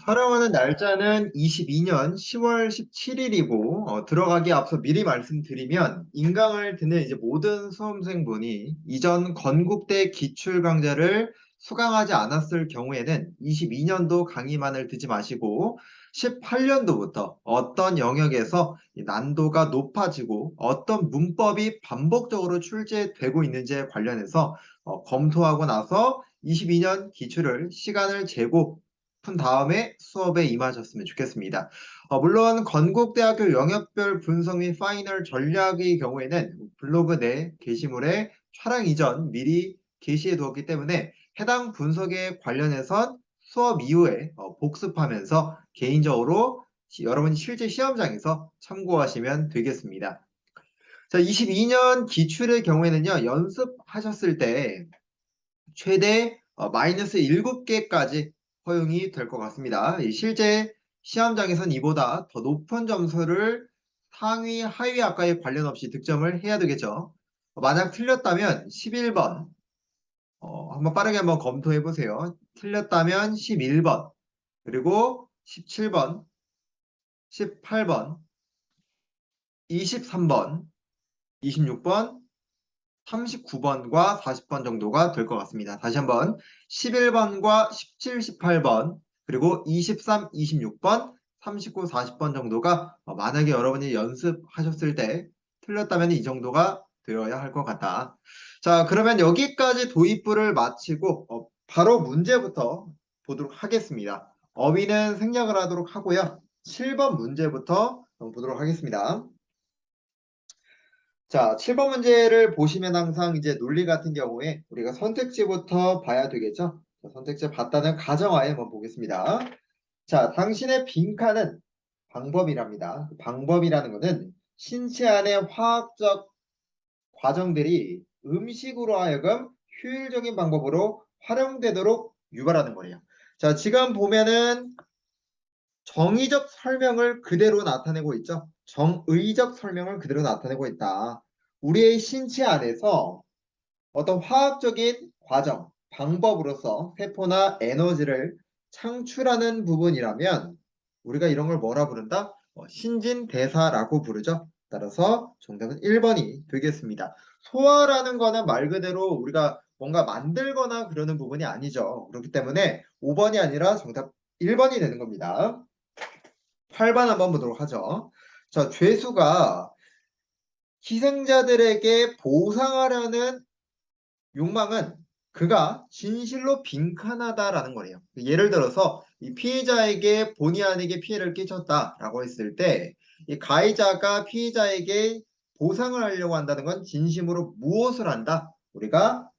촬영하는 날짜는 22년 10월 17일이고, 들어가기 앞서 미리 말씀드리면, 인강을 듣는 이제 모든 수험생분이 이전 건국대 기출 강좌를 수강하지 않았을 경우에는 22년도 강의만을 듣지 마시고, 18년도부터 어떤 영역에서 이 난도가 높아지고 어떤 문법이 반복적으로 출제되고 있는지에 관련해서 검토하고 나서 22년 기출을 시간을 재고 푼 다음에 수업에 임하셨으면 좋겠습니다. 물론 건국대학교 영역별 분석 및 파이널 전략의 경우에는 블로그 내 게시물에 촬영 이전 미리 게시해 두었기 때문에 해당 분석에 관련해선 수업 이후에 복습하면서 개인적으로 여러분이 실제 시험장에서 참고하시면 되겠습니다. 자, 22년 기출의 경우에는요, 연습하셨을 때 최대 마이너스 7개까지 허용이 될 것 같습니다. 실제 시험장에선 이보다 더 높은 점수를 상위, 하위 학과에 관련 없이 득점을 해야 되겠죠. 만약 틀렸다면 11번, 한번 빠르게 한번 검토해 보세요. 틀렸다면 11번, 그리고 17번, 18번, 23번, 26번, 39번과 40번 정도가 될 것 같습니다. 다시 한번 11번과 17, 18번 그리고 23, 26번, 39, 40번 정도가 만약에 여러분이 연습하셨을 때 틀렸다면 이 정도가 되어야 할 것 같다. 자, 그러면 여기까지 도입부를 마치고 바로 문제부터 보도록 하겠습니다. 어휘는 생략을 하도록 하고요. 7번 문제부터 보도록 하겠습니다. 자, 7번 문제를 보시면 항상 이제 논리 같은 경우에 우리가 선택지부터 봐야 되겠죠? 자, 선택지 봤다는 가정하에 한번 보겠습니다. 자, 당신의 빈칸은 방법이랍니다. 그 방법이라는 것은 신체 안의 화학적 과정들이 음식으로 하여금 효율적인 방법으로 활용되도록 유발하는 거예요. 자, 지금 보면은 정의적 설명을 그대로 나타내고 있죠. 정의적 설명을 그대로 나타내고 있다. 우리의 신체 안에서 어떤 화학적인 과정, 방법으로서 세포나 에너지를 창출하는 부분이라면 우리가 이런 걸 뭐라 부른다? 신진대사라고 부르죠. 따라서 정답은 1번이 되겠습니다. 소화라는 거는 말 그대로 우리가 뭔가 만들거나 그러는 부분이 아니죠. 그렇기 때문에 5번이 아니라 정답 1번이 되는 겁니다. 8번 한번 보도록 하죠. 자, 죄수가 희생자들에게 보상하려는 욕망은 그가 진실로 빈칸하다라는 거예요. 예를 들어서 이 피해자에게 본의 아니게 피해를 끼쳤다라고 했을 때 이 가해자가 피해자에게 보상을 하려고 한다는 건 진심으로 무엇을 한다? 우리가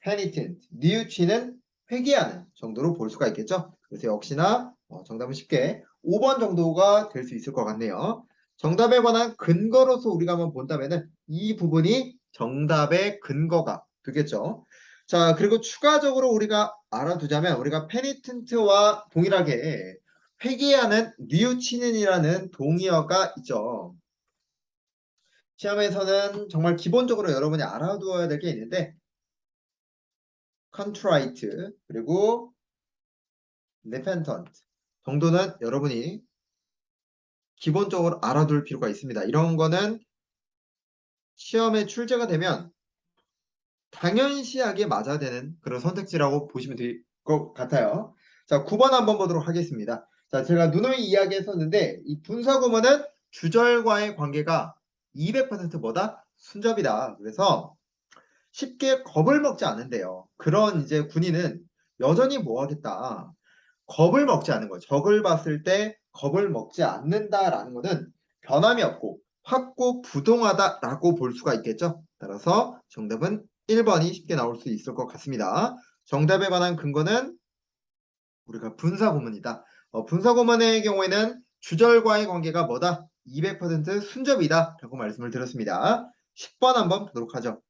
penitent, 뉘우치는 회개하는 정도로 볼 수가 있겠죠. 그래서 역시나 정답은 쉽게 5번 정도가 될 수 있을 것 같네요. 정답에 관한 근거로서 우리가 한번 본다면은 이 부분이 정답의 근거가 되겠죠. 자, 그리고 추가적으로 우리가 알아두자면 우리가 페니텐트와 동일하게 회귀하는 뉘우치는이라는 동의어가 있죠. 시험에서는 정말 기본적으로 여러분이 알아두어야 될 게 있는데 contrite 그리고 repentant 정도는 여러분이 기본적으로 알아둘 필요가 있습니다. 이런 거는 시험에 출제가 되면 당연시하게 맞아야 되는 그런 선택지라고 보시면 될 것 같아요. 자, 9번 한번 보도록 하겠습니다. 자, 제가 누누이 이야기했었는데 이 분사구문은 주절과의 관계가 200% 뭐다? 순접이다. 그래서 쉽게 겁을 먹지 않는데요. 그런 이제 군인은 여전히 뭐 하겠다. 겁을 먹지 않는 거예요. 적을 봤을 때 겁을 먹지 않는다라는 것은 변함이 없고 확고부동하다라고 볼 수가 있겠죠. 따라서 정답은 1번이 쉽게 나올 수 있을 것 같습니다. 정답에 관한 근거는 우리가 분사구문이다. 분사구문의 경우에는 주절과의 관계가 뭐다? 200% 순접이다 라고 말씀을 드렸습니다. 10번 한번 보도록 하죠.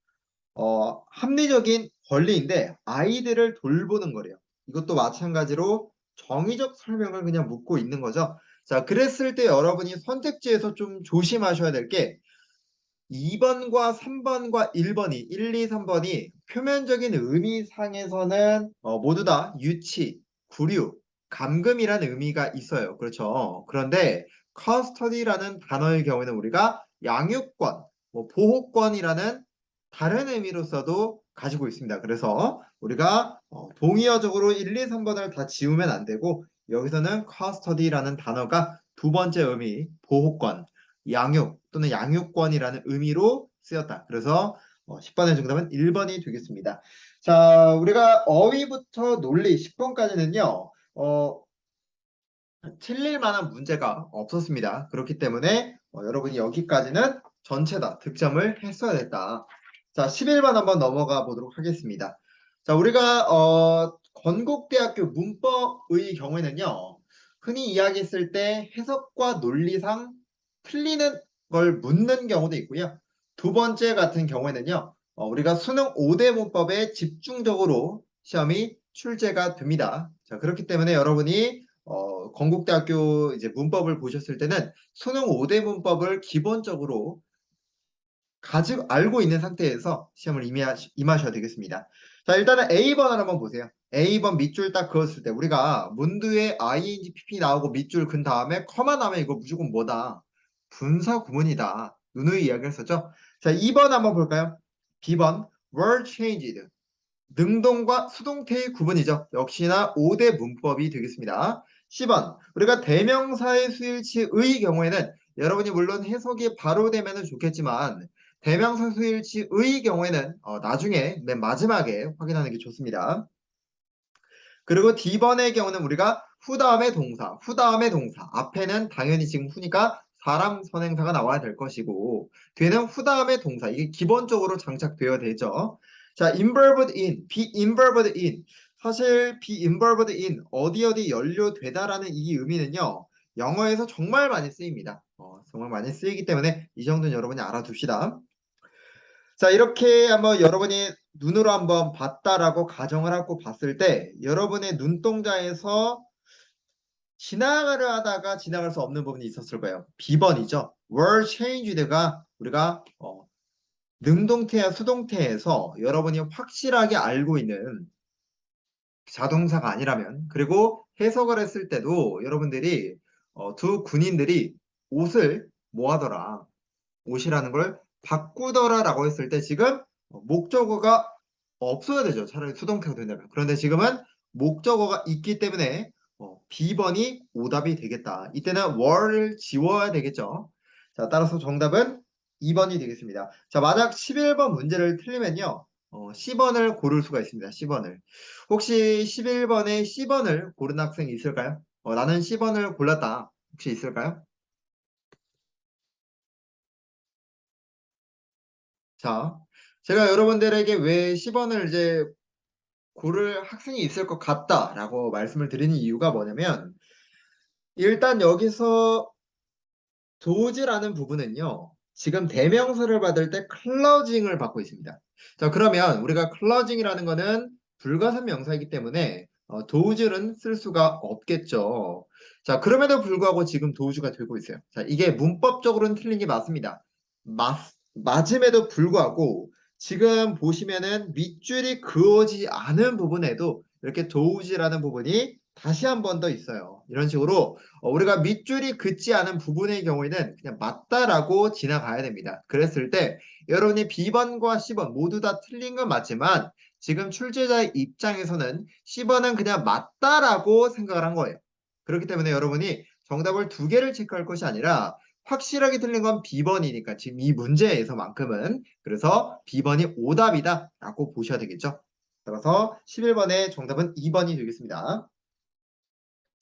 합리적인 권리인데 아이들을 돌보는 거래요. 이것도 마찬가지로 정의적 설명을 그냥 묻고 있는 거죠. 자, 그랬을 때 여러분이 선택지에서 좀 조심하셔야 될 게 2번과 3번과 1번이 1, 2, 3번이 표면적인 의미상에서는 모두 다 유치, 구류, 감금이라는 의미가 있어요. 그렇죠. 그런데 custody라는 단어의 경우에는 우리가 양육권, 뭐 보호권이라는 다른 의미로서도 가지고 있습니다. 그래서 우리가 동의어적으로 1, 2, 3번을 다 지우면 안 되고 여기서는 custody라는 단어가 두 번째 의미, 보호권, 양육 또는 양육권이라는 의미로 쓰였다. 그래서 10번의 정답은 1번이 되겠습니다. 자, 우리가 어휘부터 논리 10번까지는요. 틀릴 만한 문제가 없었습니다. 그렇기 때문에 여러분이 여기까지는 전체 다 득점을 했어야 됐다. 자, 11번 한번 넘어가 보도록 하겠습니다. 자, 우리가 건국대학교 문법의 경우에는요. 흔히 이야기했을 때 해석과 논리상 틀리는 걸 묻는 경우도 있고요. 두 번째 같은 경우에는요. 우리가 수능 5대 문법에 집중적으로 시험이 출제가 됩니다. 자, 그렇기 때문에 여러분이 건국대학교 이제 문법을 보셨을 때는 수능 5대 문법을 기본적으로 가지고 알고 있는 상태에서 시험을 임하셔야 되겠습니다. 자, 일단은 A번을 한번 보세요. A번 밑줄 딱 그었을 때 우리가 문두에 ing, pp 나오고 밑줄 근 다음에 커마 나오면 이거 무조건 뭐다? 분사 구문이다. 누누이 이야기했었죠? 자, 2번 한번 볼까요? B번 were changed. 능동과 수동태의 구분이죠. 역시나 5대 문법이 되겠습니다. 10번 우리가 대명사의 수일치의 경우에는 여러분이 물론 해석이 바로 되면 좋겠지만 대명사 수일치의 경우에는 나중에 맨 마지막에 확인하는 게 좋습니다. 그리고 D번의 경우는 우리가 후 다음에 동사, 후 다음에 동사 앞에는 당연히 지금 후니까 사람 선행사가 나와야 될 것이고 뒤에는 후 다음에 동사 이게 기본적으로 장착되어야 되죠. 자, involved in, be involved in 사실 be involved in 어디 어디 연루되다라는 이 의미는요. 영어에서 정말 많이 쓰입니다. 정말 많이 쓰이기 때문에 이 정도는 여러분이 알아둡시다. 자, 이렇게 한번 여러분이 눈으로 한번 봤다라고 가정을 하고 봤을 때 여러분의 눈동자에서 지나가려 하다가 지나갈 수 없는 부분이 있었을 거예요. B번이죠. were changed가 우리가 능동태와 수동태에서 여러분이 확실하게 알고 있는 자동사가 아니라면 그리고 해석을 했을 때도 여러분들이 두 군인들이 옷을 뭐 하더라 옷이라는 걸 바꾸더라라고 했을 때 지금 목적어가 없어야 되죠. 차라리 수동태가 된다면. 그런데 지금은 목적어가 있기 때문에 B번이 오답이 되겠다. 이때는 were를 지워야 되겠죠. 자, 따라서 정답은 2번이 되겠습니다. 자, 만약 11번 문제를 틀리면요. C번을 고를 수가 있습니다. C번을. 혹시 11번에 C번을 고른 학생이 있을까요? 나는 C번을 골랐다. 혹시 있을까요? 자, 제가 여러분들에게 왜 10원을 이제 고를 학생이 있을 것 같다라고 말씀을 드리는 이유가 뭐냐면 일단 여기서 도즈라는 부분은요. 지금 대명사를 받을 때 클로징을 받고 있습니다. 자, 그러면 우리가 클로징이라는 거는 불가산 명사이기 때문에 도즈는 쓸 수가 없겠죠. 자, 그럼에도 불구하고 지금 도주가 되고 있어요. 자, 이게 문법적으로는 틀린 게 맞습니다. 맞음에도 불구하고 지금 보시면은 밑줄이 그어지지 않은 부분에도 이렇게 도우지라는 부분이 다시 한 번 더 있어요. 이런 식으로 우리가 밑줄이 긋지 않은 부분의 경우에는 그냥 맞다라고 지나가야 됩니다. 그랬을 때 여러분이 B번과 C번 모두 다 틀린 건 맞지만 지금 출제자의 입장에서는 C번은 그냥 맞다라고 생각을 한 거예요. 그렇기 때문에 여러분이 정답을 두 개를 체크할 것이 아니라 확실하게 틀린 건 B번이니까 지금 이 문제에서만큼은 그래서 B번이 오답이다 라고 보셔야 되겠죠. 따라서 11번의 정답은 2번이 되겠습니다.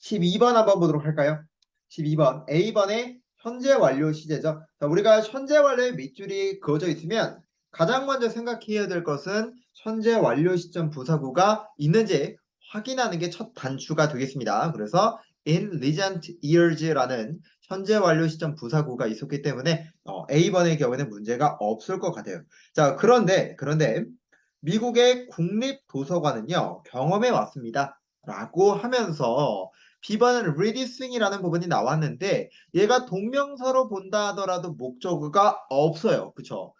12번 한번 보도록 할까요? 12번 A번의 현재 완료 시제죠. 자, 우리가 현재 완료의 밑줄이 그어져 있으면 가장 먼저 생각해야 될 것은 현재 완료 시점 부사구가 있는지 확인하는 게 첫 단추가 되겠습니다. 그래서 in recent years라는 현재 완료 시점 부사구가 있었기 때문에 A번의 경우에는 문제가 없을 것 같아요. 자, 그런데 미국의 국립도서관은요 경험해 왔습니다. 라고 하면서 B번은 reducing이라는 부분이 나왔는데 얘가 동명사로 본다 하더라도 목적어가 없어요. 그쵸?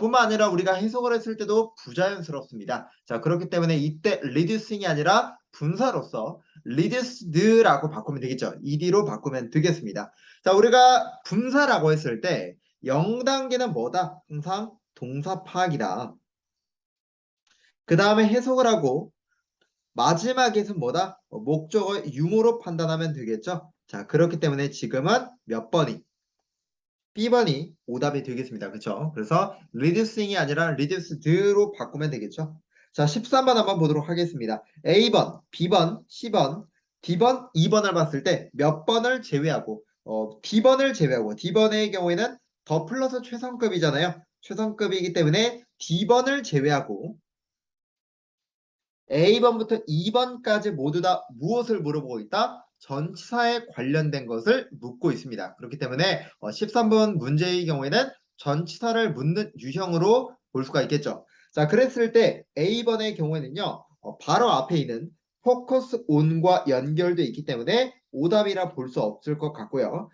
뿐만 아니라 우리가 해석을 했을 때도 부자연스럽습니다. 자, 그렇기 때문에 이때 reducing이 아니라 분사로서 reduced라고 바꾸면 되겠죠. ed로 바꾸면 되겠습니다. 자, 우리가 분사라고 했을 때 0단계는 뭐다? 항상 동사 파악이다. 그 다음에 해석을 하고 마지막에서 뭐다? 목적어 유무로 판단하면 되겠죠. 자, 그렇기 때문에 지금은 몇 번이? B번이 오답이 되겠습니다. 그렇죠? 그래서 reducing이 아니라 reduced로 바꾸면 되겠죠. 자, 13번 한번 보도록 하겠습니다. A번, B번, C번, D번, 2번을 봤을 때 몇 번을 제외하고 D번을 제외하고 D번의 경우에는 더 플러스 최상급이잖아요. 최상급이기 때문에 D번을 제외하고 A번부터 2번까지 모두 다 무엇을 물어보고 있다? 전치사에 관련된 것을 묻고 있습니다. 그렇기 때문에 13번 문제의 경우에는 전치사를 묻는 유형으로 볼 수가 있겠죠. 자, 그랬을 때 A번의 경우에는요. 바로 앞에 있는 focus on과 연결돼 있기 때문에 오답이라 볼 수 없을 것 같고요.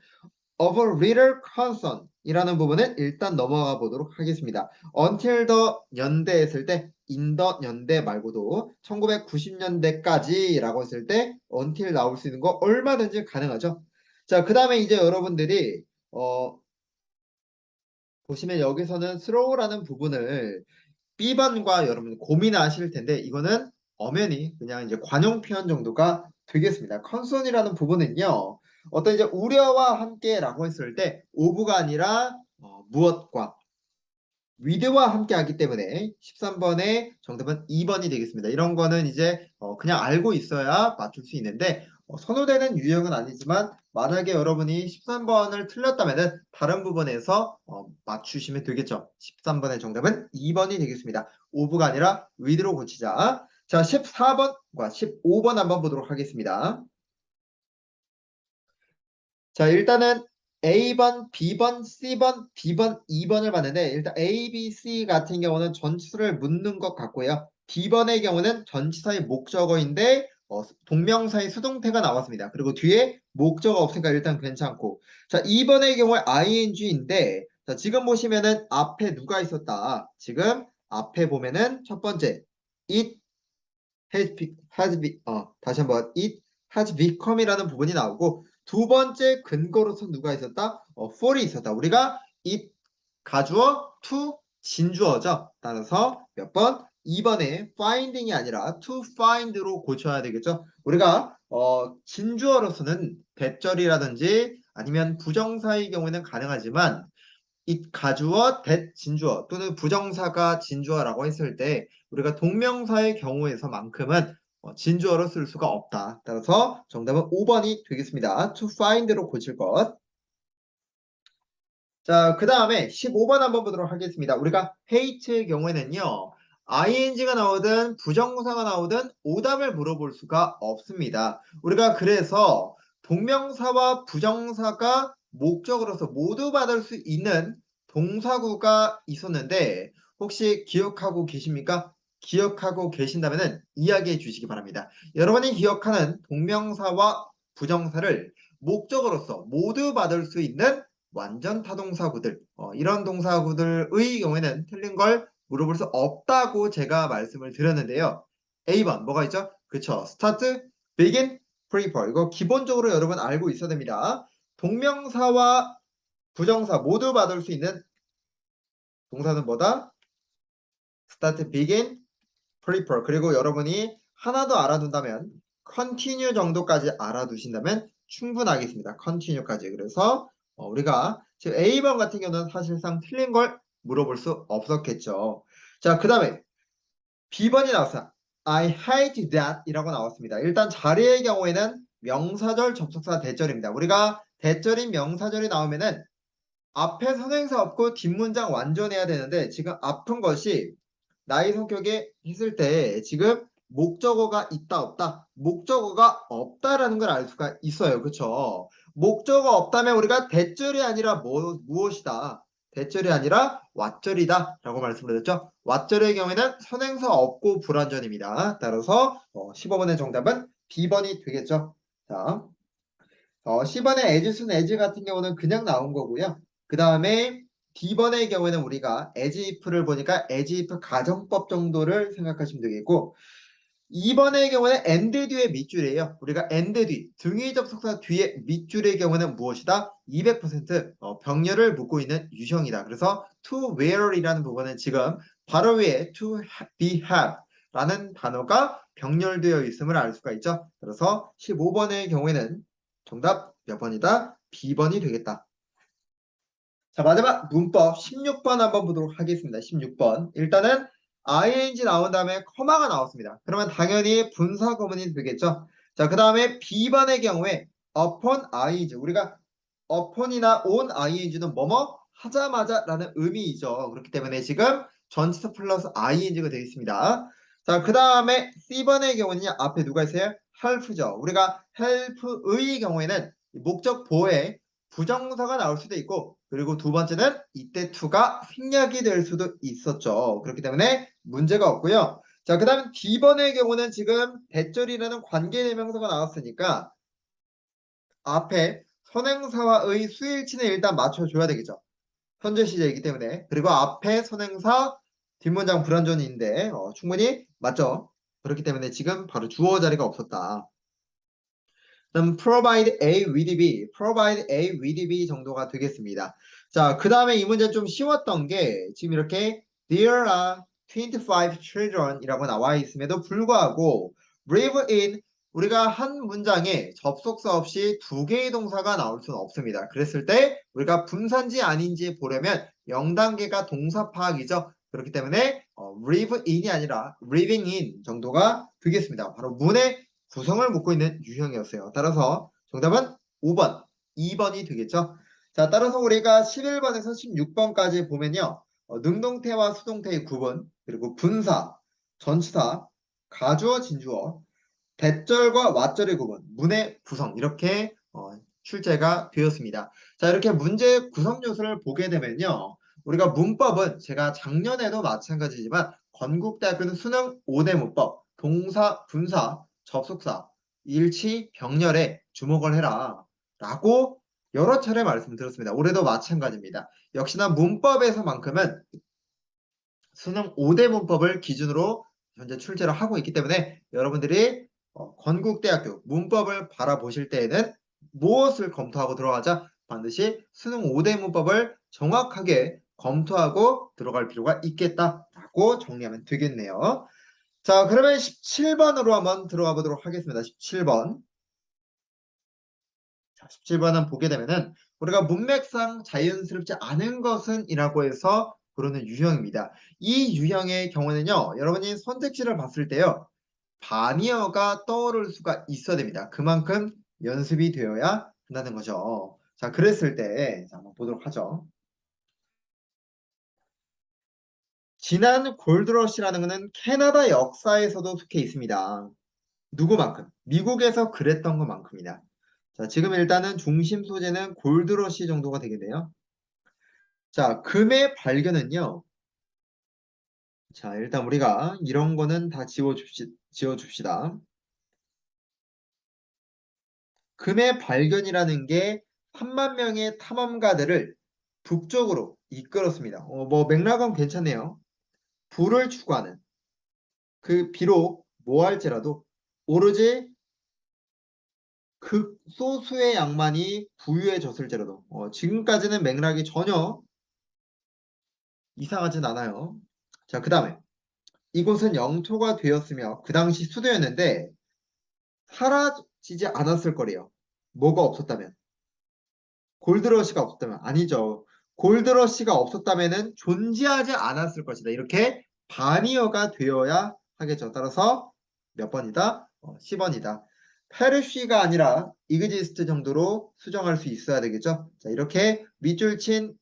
of a little concern 이라는 부분은 일단 넘어가 보도록 하겠습니다. until the 연대 했을 때 in the 연대 말고도 1990년대까지 라고 했을 때 until 나올 수 있는 거 얼마든지 가능하죠. 자, 그 다음에 이제 여러분들이 보시면 여기서는 slow라는 부분을 B번과 여러분 고민하실 텐데 이거는 엄연히 그냥 이제 관용 표현 정도가 되겠습니다. 컨선이라는 부분은요. 어떤 이제 우려와 함께라고 했을 때 오브가 아니라 무엇과 with와 함께 하기 때문에 13번의 정답은 2번이 되겠습니다. 이런 거는 이제 그냥 알고 있어야 맞출 수 있는데 선호되는 유형은 아니지만 만약에 여러분이 13번을 틀렸다면 다른 부분에서 맞추시면 되겠죠. 13번의 정답은 2번이 되겠습니다. 오브가 아니라 with로 고치자. 자, 14번과 15번 한번 보도록 하겠습니다. 자, 일단은 A번, B번, C번, D번, 2번을 봤는데 일단 A, B, C 같은 경우는 전치사를 묻는 것 같고요. D번의 경우는 전치사의 목적어인데 동명사의 수동태가 나왔습니다. 그리고 뒤에 목적어 없으니까 일단 괜찮고 자, 2번의 경우에 ing인데 자, 지금 보시면은 앞에 누가 있었다. 지금 앞에 보면은 첫 번째 it 다시 한번 it has become이라는 부분이 나오고 두 번째 근거로서 누가 있었다? for이 있었다. 우리가 it 가주어 to 진주어죠. 따라서 몇 번? 2번에 finding이 아니라 to find로 고쳐야 되겠죠. 우리가 진주어로서는 대절이라든지 아니면 부정사의 경우에는 가능하지만 it 가주어 that 진주어 또는 부정사가 진주어라고 했을 때 우리가 동명사의 경우에서만큼은 진주어로 쓸 수가 없다. 따라서 정답은 5번이 되겠습니다. to find로 고칠 것. 자, 그 다음에 15번 한번 보도록 하겠습니다. 우리가 hate의 경우에는요. ing가 나오든 부정사가 나오든 오답을 물어볼 수가 없습니다. 우리가 그래서 동명사와 부정사가 목적으로서 모두 받을 수 있는 동사구가 있었는데 혹시 기억하고 계십니까? 기억하고 계신다면 이야기해 주시기 바랍니다. 여러분이 기억하는 동명사와 부정사를 목적으로서 모두 받을 수 있는 완전 타동사구들 이런 동사구들의 경우에는 틀린 걸 물어볼 수 없다고 제가 말씀을 드렸는데요. A번 뭐가 있죠? 그쵸. start, begin, prepare 이거 기본적으로 여러분 알고 있어야 됩니다. 동명사와 부정사 모두 받을 수 있는 동사는 뭐다? start, begin, prepare 그리고 여러분이 하나 더 알아둔다면 continue 정도까지 알아두신다면 충분하겠습니다. continue까지. 그래서 우리가 지금 A번 같은 경우는 사실상 틀린 걸 물어볼 수 없었겠죠. 자, 그 다음에 B번이 나왔어요. I hate that 이라고 나왔습니다. 일단 자리의 경우에는 명사절, 접속사, 대절입니다. 우리가 대절인 명사절이 나오면은 앞에 선행사 없고 뒷문장 완전해야 되는데 지금 아픈 것이 나의 성격에 했을 때 지금 목적어가 있다 없다 목적어가 없다라는 걸 알 수가 있어요. 그쵸? 목적어 없다면 우리가 대절이 아니라 무엇이다 대절이 아니라 왓절이다 라고 말씀드렸죠. 왓절의 경우에는 선행사 없고 불완전입니다. 따라서 15번의 정답은 B번이 되겠죠. 자, 10번의 as순 as 같은 경우는 그냥 나온 거고요. 그 다음에 D번의 경우에는 우리가 as if를 보니까 as if 가정법 정도를 생각하시면 되겠고 2번의 경우는 and 뒤에 밑줄이에요. 우리가 and 뒤, 등위 접속사 뒤에 밑줄의 경우는 무엇이다? 200% 병렬을 묶고 있는 유형이다. 그래서 to wear이라는 부분은 지금 바로 위에 to be have 라는 단어가 병렬되어 있음을 알 수가 있죠. 그래서 15번의 경우에는 정답 몇 번이다? B번이 되겠다. 자, 마지막 문법 16번 한번 보도록 하겠습니다. 16번. 일단은 ing 나온 다음에 커마가 나왔습니다. 그러면 당연히 분사 구문이 되겠죠. 자, 그 다음에 B번의 경우에 upon ing. 우리가 upon이나 on ing는 뭐뭐 하자마자 라는 의미이죠. 그렇기 때문에 지금 전치사 플러스 ing가 되어 있습니다. 자, 그 다음에 C번의 경우는요. 앞에 누가 있어요? help죠. 우리가 help의 경우에는 목적 보호에 부정사가 나올 수도 있고, 그리고 두 번째는 이때 to가 생략이 될 수도 있었죠. 그렇기 때문에 문제가 없고요. 자, 그 다음 D번의 경우는 지금 대절이라는 관계대명사가 나왔으니까 앞에 선행사와의 수일치는 일단 맞춰줘야 되겠죠. 현재 시제이기 때문에. 그리고 앞에 선행사 뒷문장 불완전인데 충분히 맞죠. 그렇기 때문에 지금 바로 주어 자리가 없었다. 그럼 provide A with B, provide A with B 정도가 되겠습니다. 자, 그 다음에 이 문제는 좀 쉬웠던 게 지금 이렇게 there are 25 children 이라고 나와 있음에도 불구하고 live in 우리가 한 문장에 접속사 없이 두 개의 동사가 나올 수는 없습니다. 그랬을 때 우리가 분사인지 아닌지 보려면 0단계가 동사 파악이죠. 그렇기 때문에 live in이 아니라 living in 정도가 되겠습니다. 바로 문의 구성을 묻고 있는 유형이었어요. 따라서 정답은 5번, 2번이 되겠죠. 자, 따라서 우리가 11번에서 16번까지 보면요. 능동태와 수동태의 구분, 그리고 분사, 전치사, 가주어, 진주어, 대절과 왓절의 구분, 문의 구성 이렇게 출제가 되었습니다. 자, 이렇게 문제 구성 요소를 보게 되면요. 우리가 문법은 제가 작년에도 마찬가지지만 건국대학교는 수능 5대 문법, 동사, 분사, 접속사, 일치, 병렬에 주목을 해라 라고 여러 차례 말씀드렸습니다. 올해도 마찬가지입니다. 역시나 문법에서만큼은 수능 5대 문법을 기준으로 현재 출제를 하고 있기 때문에 여러분들이 건국대학교 문법을 바라보실 때에는 무엇을 검토하고 들어가자 반드시 수능 5대 문법을 정확하게 검토하고 들어갈 필요가 있겠다라고 정리하면 되겠네요. 자, 그러면 17번으로 한번 들어가 보도록 하겠습니다. 17번. 자, 17번은 보게 되면은 우리가 문맥상 자연스럽지 않은 것은 이라고 해서 부르는 유형입니다. 이 유형의 경우는요. 여러분이 선택지를 봤을 때요. 반의어가 떠오를 수가 있어야 됩니다. 그만큼 연습이 되어야 한다는 거죠. 자, 그랬을 때 자, 한번 보도록 하죠. 지난 골드러시라는 것은 캐나다 역사에서도 속해 있습니다. 누구만큼? 미국에서 그랬던 것만큼이다. 자, 지금 일단은 중심 소재는 골드러시 정도가 되겠네요. 자, 금의 발견은요. 자, 일단 우리가 이런 거는 다 지워줍시다. 금의 발견이라는 게 3만 명의 탐험가들을 북쪽으로 이끌었습니다. 뭐 맥락은 괜찮네요. 부를 추구하는 그 비록 뭐할지라도 오로지 극소수의 양만이 부유해졌을지라도 지금까지는 맥락이 전혀 이상하진 않아요. 자, 그 다음에 이곳은 영토가 되었으며 그 당시 수도였는데 사라지지 않았을 거래요. 뭐가 없었다면? 골드러시가 없었다면? 아니죠. 골드러시가 없었다면은 존재하지 않았을 것이다. 이렇게 반의어가 되어야 하겠죠. 따라서 몇 번이다? 10번이다. 페르시가 아니라 이그지스트 정도로 수정할 수 있어야 되겠죠. 자, 이렇게 밑줄 친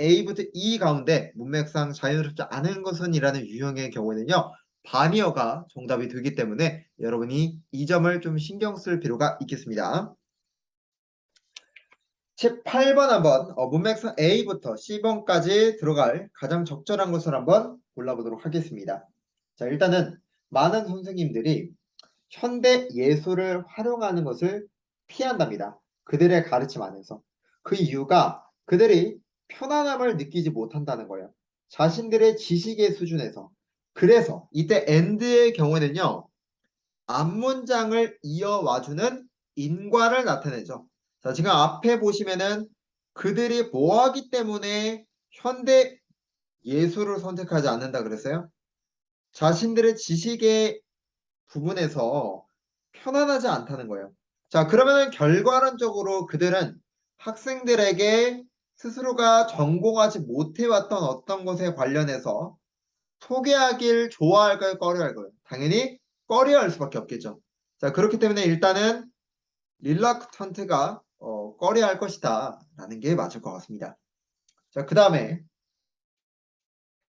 A부터 E 가운데 문맥상 자연스럽지 않은 것은 이라는 유형의 경우에는요. 반의어가 정답이 되기 때문에 여러분이 이 점을 좀 신경 쓸 필요가 있겠습니다. 18번 한번 문맥상 A부터 C번까지 들어갈 가장 적절한 것을 한번 골라보도록 하겠습니다. 자, 일단은 많은 선생님들이 현대 예술을 활용하는 것을 피한답니다. 그들의 가르침 안에서. 그 이유가 그들이 편안함을 느끼지 못한다는 거예요. 자신들의 지식의 수준에서. 그래서 이때 and의 경우에는요. 앞문장을 이어와주는 인과를 나타내죠. 자, 지금 앞에 보시면은 그들이 뭐하기 때문에 현대 예술을 선택하지 않는다 그랬어요? 자신들의 지식의 부분에서 편안하지 않다는 거예요. 자, 그러면은 결과론적으로 그들은 학생들에게 스스로가 전공하지 못해왔던 어떤 것에 관련해서 소개하길 좋아할까요? 꺼려할까요? 당연히 꺼려할 수밖에 없겠죠. 자, 그렇기 때문에 일단은 릴락턴트가 꺼려할 것이다 라는 게 맞을 것 같습니다. 자, 그 다음에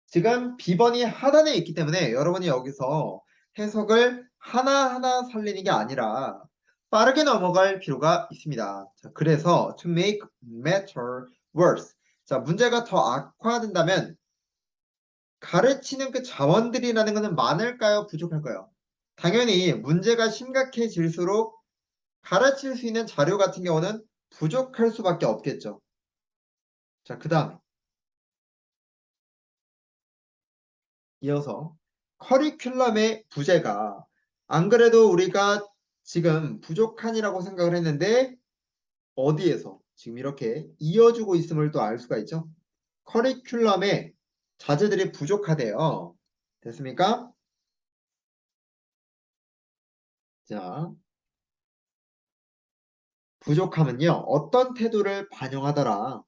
지금 B번이 하단에 있기 때문에 여러분이 여기서 해석을 하나하나 살리는 게 아니라 빠르게 넘어갈 필요가 있습니다. 자, 그래서 to make matter worse. 자, 문제가 더 악화된다면 가르치는 그 자원들이라는 것은 많을까요? 부족할까요? 당연히 문제가 심각해질수록 가르칠 수 있는 자료 같은 경우는 부족할 수밖에 없겠죠. 자, 그 다음에 이어서 커리큘럼의 부재가 안 그래도 우리가 지금 부족한이라고 생각을 했는데 어디에서 지금 이렇게 이어주고 있음을 또 알 수가 있죠. 커리큘럼에 자재들이 부족하대요. 됐습니까? 자, 부족함은요. 어떤 태도를 반영하더라.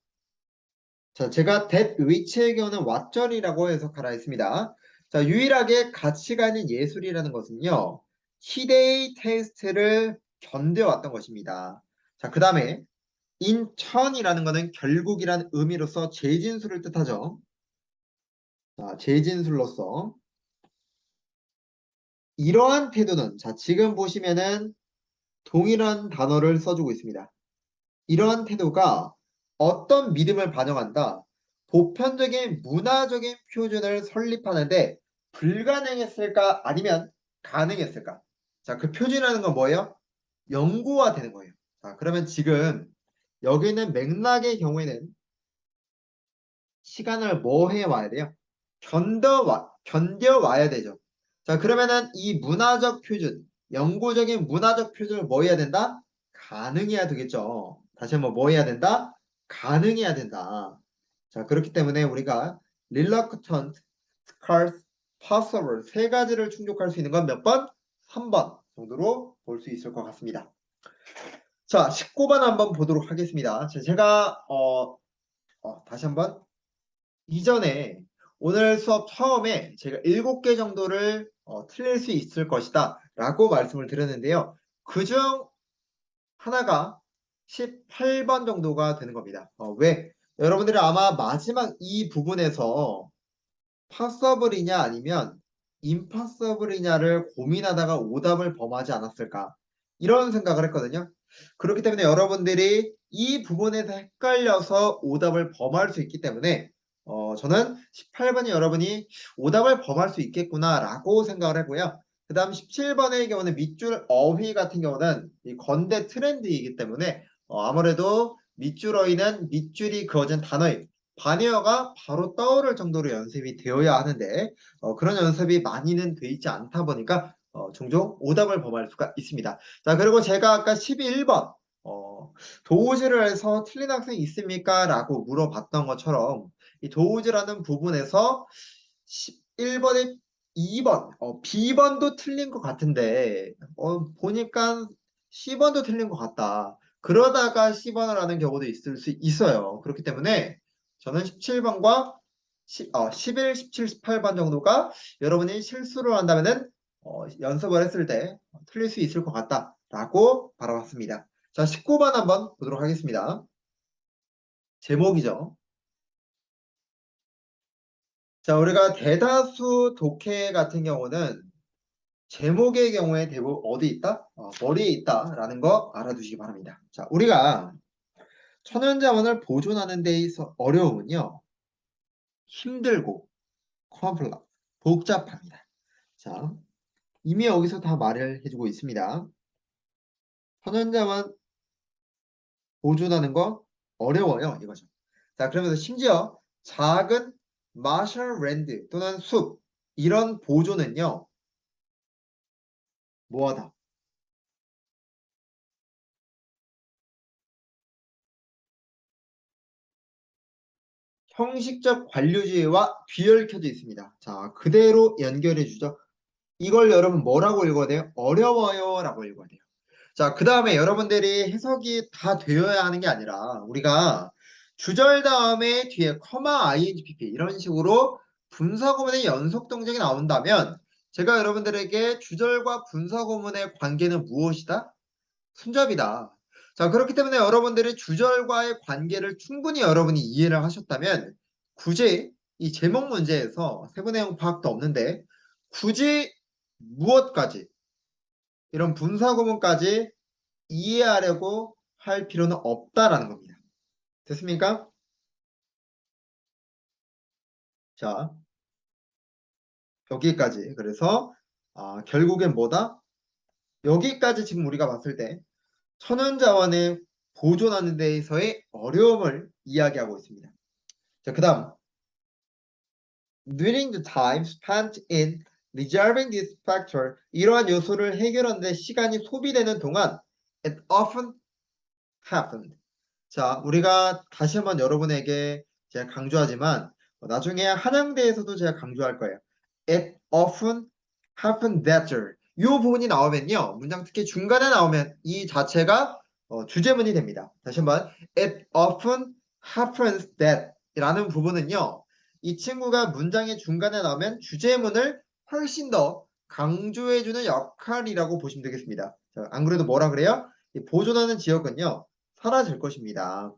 자, 제가 that which의 경우는 왓전이라고 해석하라 했습니다. 자, 유일하게 가치가 있는 예술이라는 것은요. 시대의 테스트를 견뎌왔던 것입니다. 자, 그 다음에 인천이라는 것은 결국이란 의미로서 재진술을 뜻하죠. 자, 재진술로서 이러한 태도는 자, 지금 보시면은 동일한 단어를 써주고 있습니다. 이러한 태도가 어떤 믿음을 반영한다. 보편적인 문화적인 표준을 설립하는데 불가능했을까 아니면 가능했을까? 자, 그 표준이라는 건 뭐예요? 연구화 되는 거예요. 자, 그러면 지금 여기 있는 맥락의 경우에는 시간을 뭐 해와야 돼요? 견뎌와야 되죠. 자, 그러면은 이 문화적 표준, 영구적인 문화적 표준을 뭐 해야 된다? 가능해야 되겠죠. 다시 한번 뭐 해야 된다? 가능해야 된다. 자, 그렇기 때문에 우리가 reluctant, scarce, possible 세 가지를 충족할 수 있는 건 몇 번? 3번 정도로 볼 수 있을 것 같습니다. 자, 19번 한번 보도록 하겠습니다. 제가 다시 한번 이전에 오늘 수업 처음에 제가 7개 정도를 틀릴 수 있을 것이다 라고 말씀을 드렸는데요. 그중 하나가 18번 정도가 되는 겁니다. 왜? 여러분들이 아마 마지막 이 부분에서 파서블이냐 아니면 임파서블이냐를 고민하다가 오답을 범하지 않았을까 이런 생각을 했거든요. 그렇기 때문에 여러분들이 이 부분에서 헷갈려서 오답을 범할 수 있기 때문에 저는 18번이 여러분이 오답을 범할 수 있겠구나 라고 생각을 하고요. 그 다음 17번의 경우는 밑줄 어휘 같은 경우는 이 건대 트렌드이기 때문에 아무래도 밑줄 어휘는 밑줄이 그어진 단어의 반어가 바로 떠오를 정도로 연습이 되어야 하는데 그런 연습이 많이는 돼 있지 않다 보니까 종종 오답을 범할 수가 있습니다. 자, 그리고 제가 아까 11번 도우즈를 해서 틀린 학생이 있습니까? 라고 물어봤던 것처럼 이 도우즈라는 부분에서 11번에 2번 B번도 틀린 것 같은데 보니까 C번도 틀린 것 같다. 그러다가 C번을 하는 경우도 있을 수 있어요. 그렇기 때문에 저는 17번과 11, 17, 18번 정도가 여러분이 실수를 한다면은 연습을 했을 때 틀릴 수 있을 것 같다라고 바라봤습니다. 자, 19번 한번 보도록 하겠습니다. 제목이죠. 자, 우리가 대다수 독해 같은 경우는 제목의 경우에 대부분 어디 있다? 머리에 있다라는 거 알아두시기 바랍니다. 자, 우리가 천연자원을 보존하는 데 있어 어려움은요. 힘들고 컴플라 복잡합니다. 자, 이미 여기서 다 말을 해주고 있습니다. 천연자원 보존하는 거 어려워요. 이거죠. 자, 그러면서 심지어 작은 마셜랜드 또는 숲 이런 보존은요. 뭐하다. 형식적 관료주의와 뒤얽혀져 있습니다. 자, 그대로 연결해 주죠. 이걸 여러분 뭐라고 읽어야 돼요? 어려워요 라고 읽어야 돼요. 자, 그 다음에 여러분들이 해석이 다 되어야 하는 게 아니라 우리가 주절 다음에 뒤에 커마, ing, pp 이런 식으로 분사구문의 연속 동작이 나온다면 제가 여러분들에게 주절과 분사구문의 관계는 무엇이다? 순접이다. 자, 그렇기 때문에 여러분들이 주절과의 관계를 충분히 여러분이 이해를 하셨다면 굳이 이 제목 문제에서 세부 내용 파악도 없는데 굳이 무엇까지 이런 분사구문까지 이해하려고 할 필요는 없다라는 겁니다. 됐습니까? 자, 여기까지. 그래서 결국엔 뭐다? 여기까지 지금 우리가 봤을 때 천연자원을 보존하는 데에서의 어려움을 이야기하고 있습니다. 자, 그 다음 during the time spent in resolving this factor 이러한 요소를 해결하는 데 시간이 소비되는 동안 it often happened. 자, 우리가 다시 한번 여러분에게 제가 강조하지만 나중에 한양대에서도 제가 강조할 거예요. It often happened that 이 부분이 나오면요. 문장 특히 중간에 나오면 이 자체가 주제문이 됩니다. 다시 한번 It often happens that 라는 부분은요. 이 친구가 문장의 중간에 나오면 주제문을 훨씬 더 강조해주는 역할이라고 보시면 되겠습니다. 자, 안 그래도 뭐라 그래요? 이 보존하는 지역은요. 사라질 것입니다.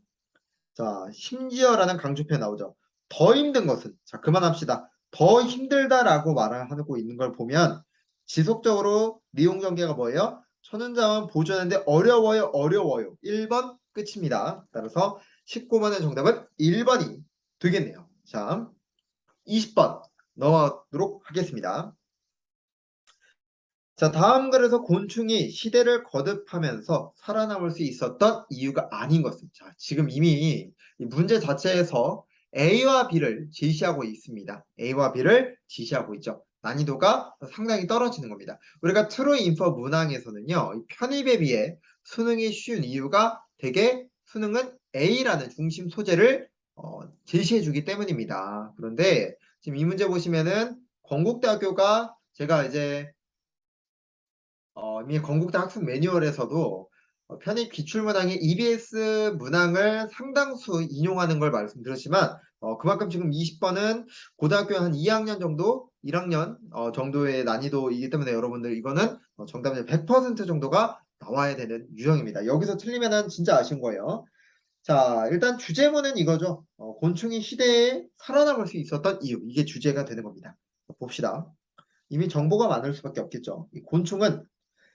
자, 심지어라는 강조표 나오죠. 더 힘든 것은, 자, 그만합시다. 더 힘들다라고 말을 하고 있는 걸 보면 지속적으로 리용 전개가 뭐예요? 천연자원 보존하는데 어려워요. 1번 끝입니다. 따라서 19번의 정답은 1번이 되겠네요. 자, 20번 넘어가도록 하겠습니다. 자, 다음 글에서 곤충이 시대를 거듭하면서 살아남을 수 있었던 이유가 아닌 것은, 자, 지금 이미 이 문제 자체에서 A와 B를 제시하고 있습니다. A와 B를 제시하고 있죠. 난이도가 상당히 떨어지는 겁니다. 우리가 트루 인퍼 문항에서는요, 이 편입에 비해 수능이 쉬운 이유가 되게 수능은 A라는 중심 소재를 제시해 주기 때문입니다. 그런데 지금 이 문제 보시면은 건국대학교가 제가 이제 이미 건국대 학습 매뉴얼에서도 편입 기출문항의 EBS 문항을 상당수 인용하는 걸 말씀드렸지만 그만큼 지금 20번은 고등학교 한 2학년 정도, 1학년 정도의 난이도이기 때문에 여러분들 이거는 정답률 100% 정도가 나와야 되는 유형입니다. 여기서 틀리면은 진짜 아쉬운 거예요. 자, 일단 주제문은 이거죠. 곤충이 시대에 살아남을 수 있었던 이유. 이게 주제가 되는 겁니다. 봅시다. 이미 정보가 많을 수밖에 없겠죠. 이 곤충은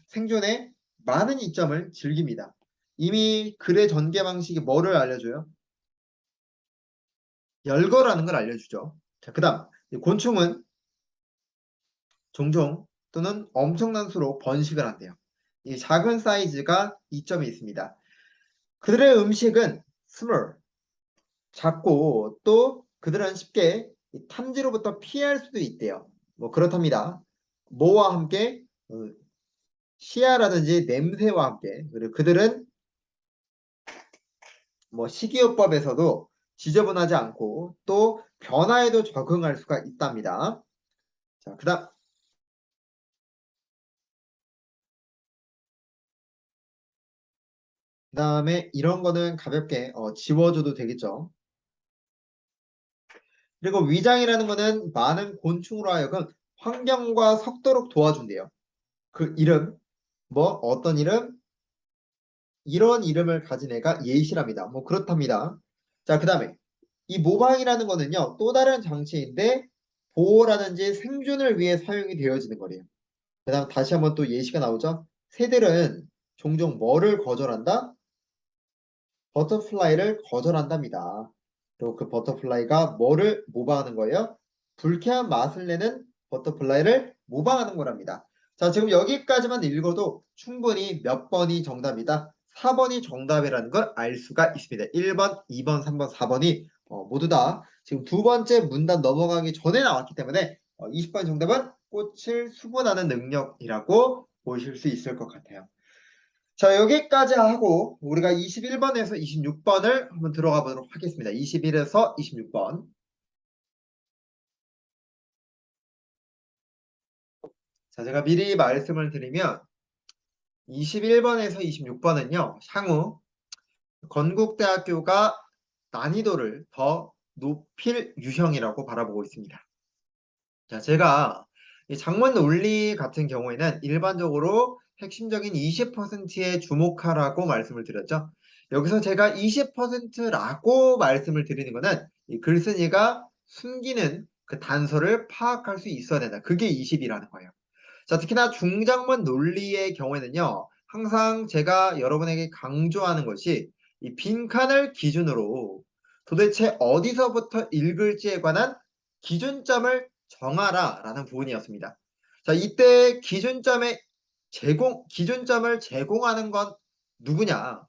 생존의 많은 이점을 즐깁니다. 이미 글의 전개 방식이 뭐를 알려줘요? 열거라는 걸 알려주죠. 자, 그 다음 곤충은 종종 또는 엄청난 수로 번식을 한대요. 이 작은 사이즈가 이점이 있습니다. 그들의 음식은 small, 작고 또 그들은 쉽게 탐지로부터 피할 수도 있대요. 뭐 그렇답니다. 뭐와 함께 시야라든지 냄새와 함께 그리고 그들은 뭐 식이요법에서도 지저분하지 않고 또 변화에도 적응할 수가 있답니다. 자, 그다음에 이런 거는 가볍게 지워줘도 되겠죠. 그리고 위장이라는 거는 많은 곤충으로 하여금 환경과 섞도록 도와준대요. 그 이름, 뭐 어떤 이름, 이런 이름을 가진 애가 예시랍니다. 뭐 그렇답니다. 자, 그다음에 이 모방이라는 거는요, 또 다른 장치인데 보호라든지 생존을 위해 사용이 되어지는 거래요. 그다음 다시 한번 또 예시가 나오죠. 새들은 종종 뭐를 거절한다? 버터플라이를 거절한답니다. 그리고 그 버터플라이가 뭐를 모방하는 거예요? 불쾌한 맛을 내는 버터플라이를 모방하는 거랍니다. 자, 지금 여기까지만 읽어도 충분히 몇 번이 정답이다. 4번이 정답이라는 걸 알 수가 있습니다. 1번, 2번, 3번, 4번이 모두 다 지금 두 번째 문단 넘어가기 전에 나왔기 때문에 20번 정답은 꽃을 수분하는 능력이라고 보실 수 있을 것 같아요. 자, 여기까지 하고 우리가 21번에서 26번을 한번 들어가 보도록 하겠습니다. 21에서 26번. 자, 제가 미리 말씀을 드리면 21번에서 26번은요, 향후 건국대학교가 난이도를 더 높일 유형이라고 바라보고 있습니다. 자, 제가 이 장문 논리 같은 경우에는 일반적으로 핵심적인 20%에 주목하라고 말씀을 드렸죠. 여기서 제가 20%라고 말씀을 드리는 것은 이 글쓴이가 숨기는 그 단서를 파악할 수 있어야 된다. 그게 20이라는 거예요. 자, 특히나 중장문 논리의 경우에는요, 항상 제가 여러분에게 강조하는 것이 이 빈칸을 기준으로 도대체 어디서부터 읽을지에 관한 기준점을 정하라 라는 부분이었습니다. 자, 이때 기준점을 제공하는 건 누구냐?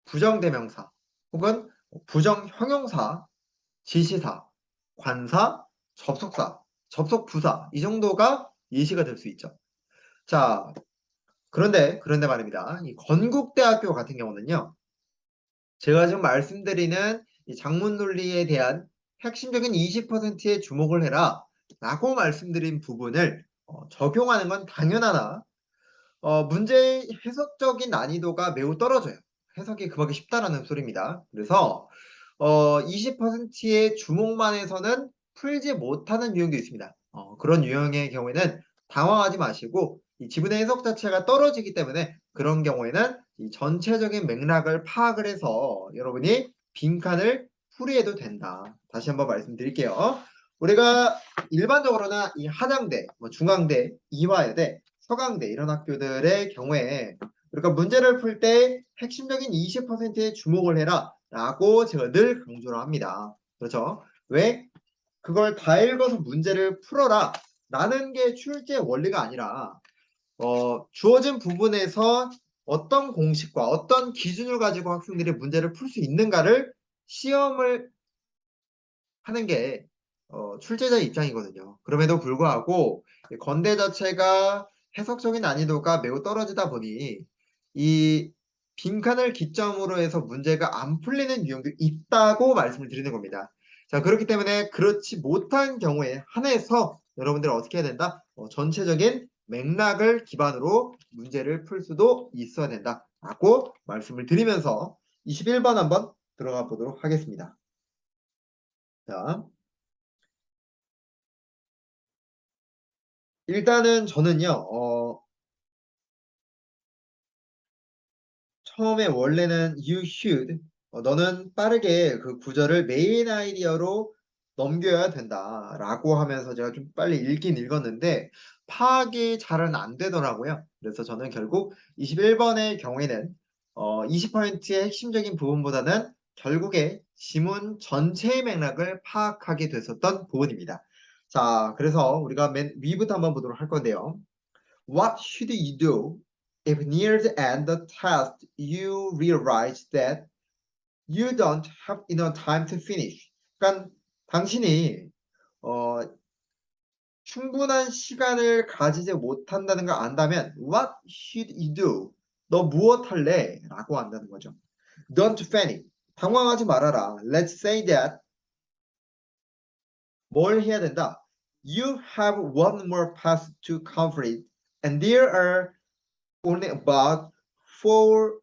부정대명사 혹은 부정형용사, 지시사, 관사, 접속사, 접속부사 이 정도가 예시가 될 수 있죠. 자, 그런데 말입니다. 이 건국대학교 같은 경우는요. 제가 지금 말씀드리는 이 장문 논리에 대한 핵심적인 20%에 주목을 해라 라고 말씀드린 부분을 적용하는 건 당연하나 문제의 해석적인 난이도가 매우 떨어져요. 해석이 그렇게 쉽다라는 소리입니다. 그래서 20%의 주목만 해서는 풀지 못하는 유형도 있습니다. 그런 유형의 경우에는 당황하지 마시고 이 지문의 해석 자체가 떨어지기 때문에 그런 경우에는 이 전체적인 맥락을 파악을 해서 여러분이 빈칸을 풀이해도 된다. 다시 한번 말씀드릴게요. 우리가 일반적으로나 이 한양대, 중앙대, 이화여대, 서강대 이런 학교들의 경우에 우리가 문제를 풀 때 핵심적인 20%에 주목을 해라 라고 제가 늘 강조를 합니다. 그렇죠? 왜? 그걸 다 읽어서 문제를 풀어라 라는 게 출제 원리가 아니라 주어진 부분에서 어떤 공식과 어떤 기준을 가지고 학생들이 문제를 풀 수 있는가를 시험을 하는 게 출제자의 입장이거든요. 그럼에도 불구하고 건대 자체가 해석적인 난이도가 매우 떨어지다 보니 이 빈칸을 기점으로 해서 문제가 안 풀리는 유형도 있다고 말씀을 드리는 겁니다. 자, 그렇기 때문에 그렇지 못한 경우에 한해서 여러분들 어떻게 해야 된다? 전체적인 맥락을 기반으로 문제를 풀 수도 있어야 된다라고 말씀을 드리면서 21번 한번 들어가 보도록 하겠습니다. 자, 일단은 저는요, 처음에 원래는 you should, 너는 빠르게 그 구절을 메인 아이디어로 넘겨야 된다 라고 하면서 제가 좀 빨리 읽긴 읽었는데 파악이 잘은 안 되더라고요. 그래서 저는 결국 21번의 경우에는 20%의 핵심적인 부분보다는 결국에 지문 전체의 맥락을 파악하게 됐었던 부분입니다. 자, 그래서 우리가 맨 위부터 한번 보도록 할 건데요. What should you do if near the end of the test you realize that you don't have enough time to finish? 그러니까 당신이 어, 충분한 시간을 가지지 못한다는 걸 안다면 What should you do? 너 무엇 할래? 라고 한다는 거죠. Don't panic. 당황하지 말아라. Let's say that 뭘 해야 된다? You have one more pass to complete and there are only about 4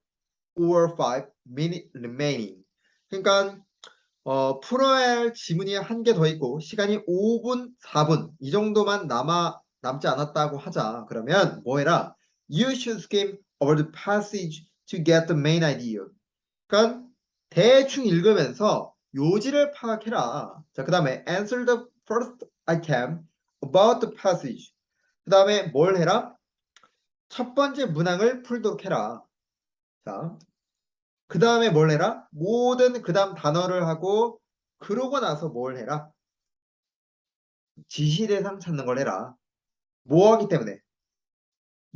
or 5 minutes remaining. 그러니까 풀어야 할 지문이 한 개 더 있고 시간이 5분, 4분 이 정도만 남지 않았다고 하자. 그러면 뭐 해라? You should skim over the passage to get the main idea. 그러니까 대충 읽으면서 요지를 파악해라. 자, 그 다음에 answer the first item about the passage. 그 다음에 뭘 해라? 첫 번째 문항을 풀도록 해라. 자, 그 다음에 뭘 해라? 모든 그 다음 단어를 하고 그러고 나서 뭘 해라? 지시대상 찾는 걸 해라. 뭐 하기 때문에?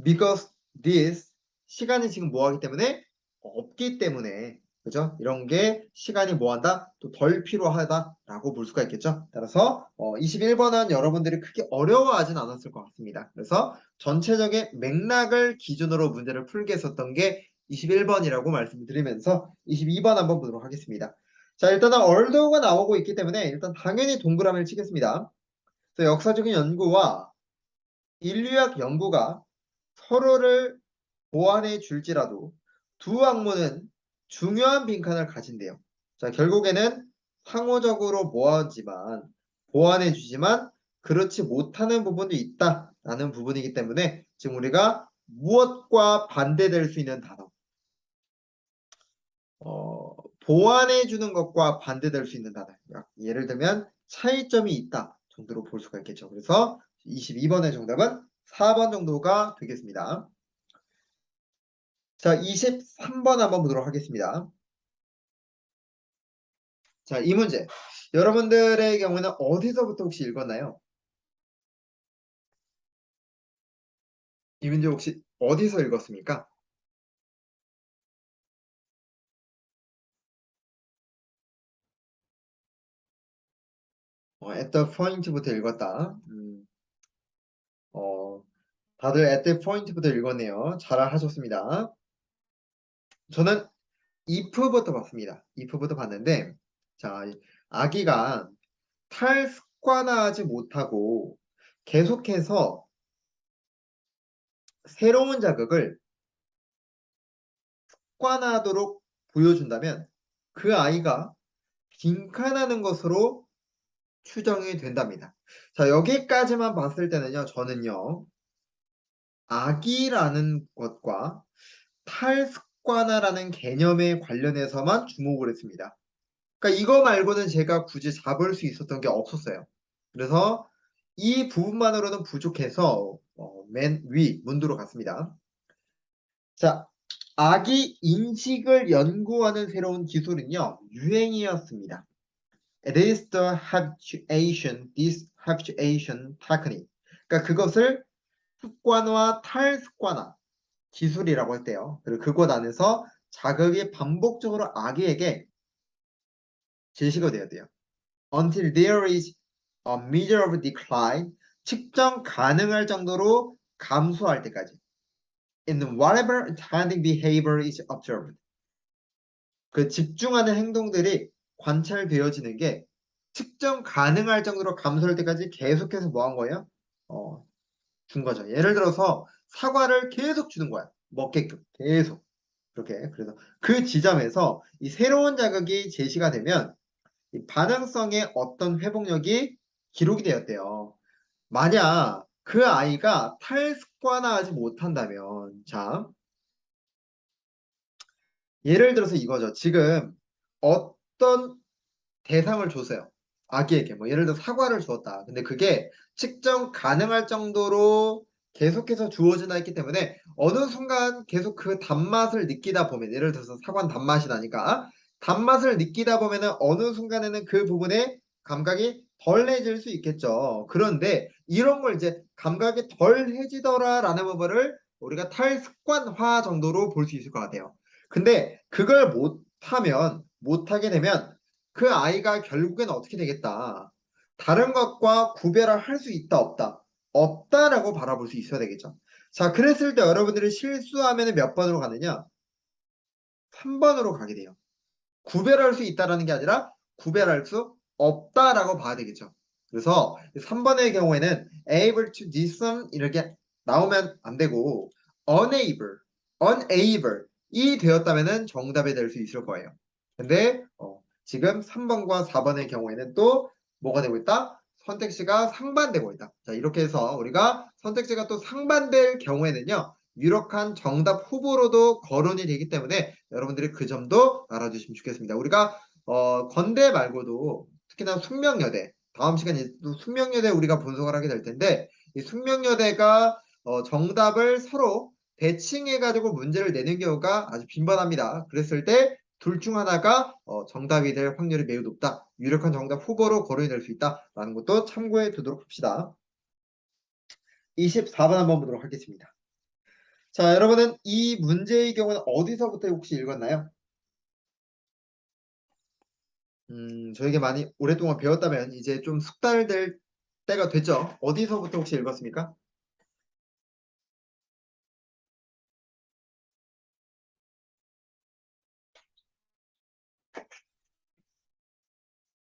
Because this 시간이 지금 뭐 하기 때문에? 없기 때문에 그죠? 이런 게 시간이 뭐한다? 또 덜 필요하다라고 볼 수가 있겠죠? 따라서 21번은 여러분들이 크게 어려워하진 않았을 것 같습니다. 그래서 전체적인 맥락을 기준으로 문제를 풀게 했었던 게 21번이라고 말씀드리면서 22번 한번 보도록 하겠습니다. 자, 일단은 얼도가 나오고 있기 때문에 일단 당연히 동그라미를 치겠습니다. 그래서 역사적인 연구와 인류학 연구가 서로를 보완해 줄지라도 두 학문은 중요한 빈칸을 가진대요. 자, 결국에는 상호적으로 모아지만 보완해 주지만 그렇지 못하는 부분도 있다라는 부분이기 때문에 지금 우리가 무엇과 반대될 수 있는 단어, 보완해 주는 것과 반대될 수 있는 단어. 예를 들면 차이점이 있다 정도로 볼 수가 있겠죠. 그래서 22번의 정답은 4번 정도가 되겠습니다. 자, 23번 한번 보도록 하겠습니다. 자, 이 문제. 여러분들의 경우는 어디서부터 혹시 읽었나요? 이 문제 혹시 어디서 읽었습니까? at the point부터 읽었다. 어, 다들 at the point부터 읽었네요. 잘 하셨습니다. 저는 if부터 봤습니다. if부터 봤는데, 자, 아기가 탈습관화하지 못하고 계속해서 새로운 자극을 습관화하도록 보여준다면 그 아이가 빈칸하는 것으로 추정이 된답니다. 자, 여기까지만 봤을 때는요, 저는요, 악이라는 것과 탈습관화라는 개념에 관련해서만 주목을 했습니다. 그러니까 이거 말고는 제가 굳이 잡을 수 있었던 게 없었어요. 그래서 이 부분만으로는 부족해서 맨 위 문도로 갔습니다. 자, 아기 인식을 연구하는 새로운 기술은요, 유행이었습니다. It is the habituation, this habituation technique. 그러니까 그것을 습관화, 탈습관화 기술이라고 했대요. 그리고 그것 안에서 자극이 반복적으로 아기에게 제시가 돼야 돼요. Until there is a measure of decline, 측정 가능할 정도로 감소할 때까지. In whatever attending behavior is observed. 그 집중하는 행동들이 관찰되어지는 게 측정 가능할 정도로 감소할 때까지 계속해서 뭐 한 거예요? 준 거죠. 예를 들어서 사과를 계속 주는 거야. 먹게끔 계속. 그렇게. 그래서 그 지점에서 이 새로운 자극이 제시가 되면 이 반응성의 어떤 회복력이 기록이 되었대요. 만약 그 아이가 탈습관화하지 못한다면, 자, 예를 들어서 이거죠. 지금 어떤 대상을 줬어요. 아기에게. 뭐 예를 들어 사과를 주었다. 근데 그게 측정 가능할 정도로 계속해서 주어지나 했기 때문에 어느 순간 계속 그 단맛을 느끼다 보면 예를 들어서 사과는 단맛이 나니까 단맛을 느끼다 보면은 어느 순간에는 그 부분에 감각이 덜해질 수 있겠죠. 그런데 이런 걸 이제 감각이 덜해지더라라는 부분을 우리가 탈습관화 정도로 볼 수 있을 것 같아요. 근데 그걸 못하게 되면 그 아이가 결국에는 어떻게 되겠다. 다른 것과 구별을 할 수 있다, 없다. 없다라고 바라볼 수 있어야 되겠죠. 자, 그랬을 때 여러분들이 실수하면 몇 번으로 가느냐? 3번으로 가게 돼요. 구별할 수 있다라는 게 아니라 구별할 수 없다라고 봐야 되겠죠. 그래서 3번의 경우에는 able to discern 이렇게 나오면 안 되고 unable 이 되었다면은 정답이 될 수 있을 거예요. 근데 지금 3번과 4번의 경우에는 또 뭐가 되고 있다? 선택지가 상반되고 있다. 자, 이렇게 해서 우리가 선택지가 또 상반될 경우에는요. 유력한 정답 후보로도 거론이 되기 때문에 여러분들이 그 점도 알아주시면 좋겠습니다. 우리가 건대 말고도 특히나 숙명여대 다음 시간에 또 숙명여대 우리가 분석을 하게 될 텐데 이 숙명여대가 정답을 서로 대칭해가지고 문제를 내는 경우가 아주 빈번합니다. 그랬을 때 둘 중 하나가 정답이 될 확률이 매우 높다. 유력한 정답 후보로 거론이 될 수 있다라는 것도 참고해 두도록 합시다. 24번 한번 보도록 하겠습니다. 자, 여러분은 이 문제의 경우는 어디서부터 혹시 읽었나요? 저에게 많이 오랫동안 배웠다면 이제 좀 숙달될 때가 됐죠. 어디서부터 혹시 읽었습니까?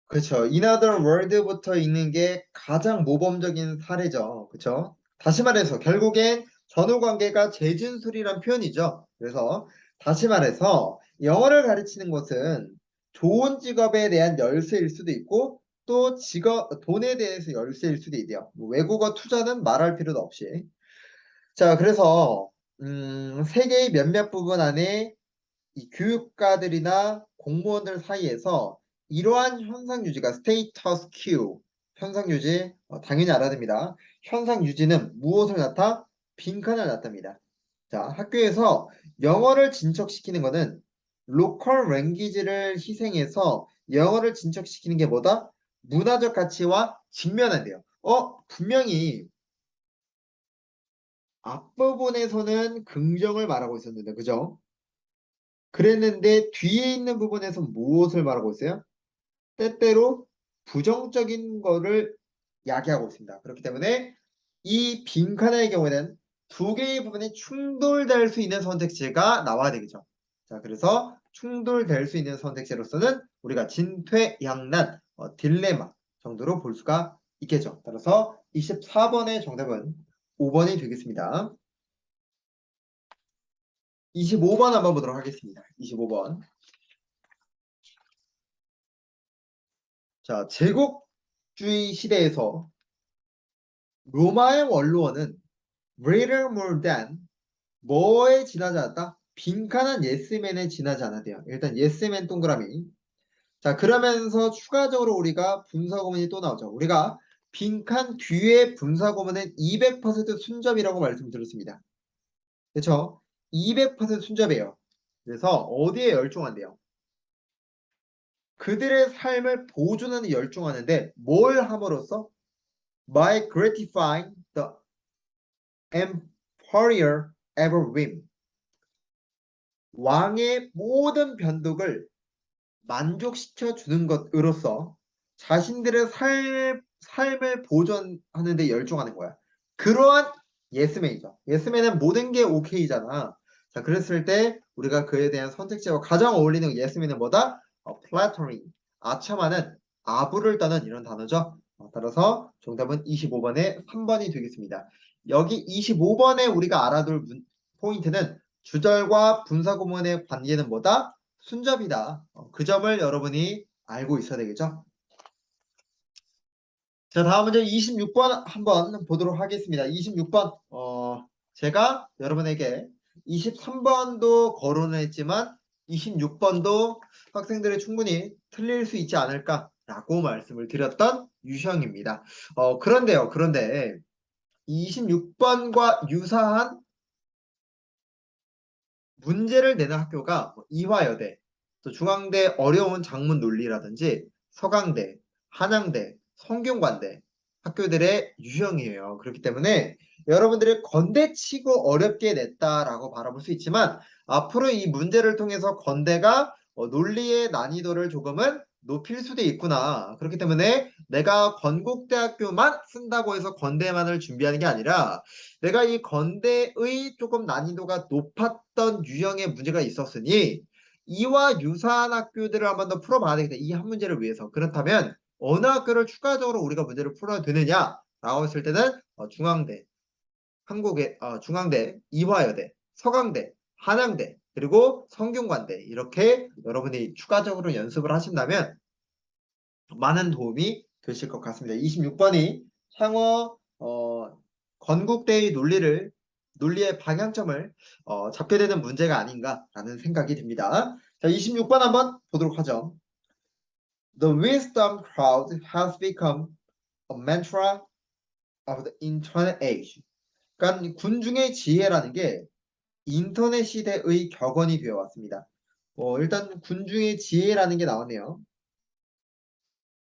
그렇죠. In other word부터 읽는 게 가장 모범적인 사례죠. 그렇죠? 다시 말해서 결국엔 전후 관계가 재준술이란 표현이죠. 그래서 다시 말해서 영어를 가르치는 것은 좋은 직업에 대한 열쇠일 수도 있고 또 직업 돈에 대해서 열쇠일 수도 있대요. 뭐 외국어 투자는 말할 필요도 없이. 자, 그래서 세계의 몇몇 부분 안에 이 교육가들이나 공무원들 사이에서 이러한 현상 유지가 스테이터스 큐, 현상 유지 당연히 알아야 됩니다. 현상 유지는 무엇을 나타? 빈칸을 나타냅니다. 자, 학교에서 영어를 진척시키는 것은 로컬 랭귀지를 희생해서 영어를 진척시키는 게 뭐다? 문화적 가치와 직면한대요. 분명히 앞부분에서는 긍정을 말하고 있었는데, 그죠? 그랬는데 뒤에 있는 부분에서 무엇을 말하고 있어요? 때때로 부정적인 거를 야기하고 있습니다. 그렇기 때문에 이 빈칸의 경우에는 두 개의 부분이 충돌될 수 있는 선택지가 나와야 되겠죠. 자, 그래서 충돌될 수 있는 선택지로서는 우리가 진퇴양난, 딜레마 정도로 볼 수가 있겠죠. 따라서 24번의 정답은 5번이 되겠습니다. 25번 한번 보도록 하겠습니다. 25번. 자, 제국주의 시대에서 로마의 원로원은 greater more than 뭐에 지나지 않았다? 빈칸한 예스맨에 지나지 않았대요. 일단 예스맨 동그라미. 자, 그러면서 추가적으로 우리가 분사구문이 또 나오죠. 우리가 빈칸 뒤에 분사구문은 200% 순접이라고 말씀드렸습니다. 그렇죠? 200% 순접이에요. 그래서 어디에 열중한대요? 그들의 삶을 보존하는 열중하는데 뭘 함으로써? by gratifying the emperor ever whim. 왕의 모든 변덕을 만족시켜 주는 것으로서 자신들의 삶을 보존하는 데 열중하는 거야. 그러한 예스맨이죠. 예스맨은 모든 게 오케이잖아. 자, 그랬을 때 우리가 그에 대한 선택지와 가장 어울리는 예스맨은 뭐다? 플래터링. 아첨하는, 아부를 떠는 이런 단어죠. 따라서 정답은 25번에 3번이 되겠습니다. 여기 25번에 우리가 알아둘 포인트는 주절과 분사구문의 관계는 뭐다? 순접이다. 그 점을 여러분이 알고 있어야 되겠죠? 자, 다음 문제 26번 한번 보도록 하겠습니다. 26번. 제가 여러분에게 23번도 거론을 했지만 26번도 학생들이 충분히 틀릴 수 있지 않을까라고 말씀을 드렸던 유형입니다. 그런데 26번과 유사한 문제를 내는 학교가 이화여대, 또 중앙대 어려운 작문 논리라든지 서강대, 한양대, 성균관대 학교들의 유형이에요. 그렇기 때문에 여러분들이 건대치고 어렵게 냈다라고 바라볼 수 있지만 앞으로 이 문제를 통해서 건대가 논리의 난이도를 조금은 높일 수도 있구나. 그렇기 때문에 내가 건국대학교만 쓴다고 해서 건대만을 준비하는 게 아니라 내가 이 건대의 조금 난이도가 높았던 유형의 문제가 있었으니 이와 유사한 학교들을 한번 더 풀어봐야 되겠다. 이 한 문제를 위해서. 그렇다면 어느 학교를 추가적으로 우리가 문제를 풀어야 되느냐라고 했을 때는 중앙대, 중앙대, 이화여대, 서강대, 한양대, 그리고 성균관대 이렇게 여러분이 추가적으로 연습을 하신다면 많은 도움이 되실 것 같습니다. 26번이 향후 건국대의 논리의 방향점을 잡게 되는 문제가 아닌가라는 생각이 듭니다. 자, 26번 한번 보도록 하죠. The wisdom crowd has become a mantra of the internet age. 그러니까 군중의 지혜라는 게 인터넷 시대의 격언이 되어 왔습니다. 일단 군중의 지혜라는 게 나오네요.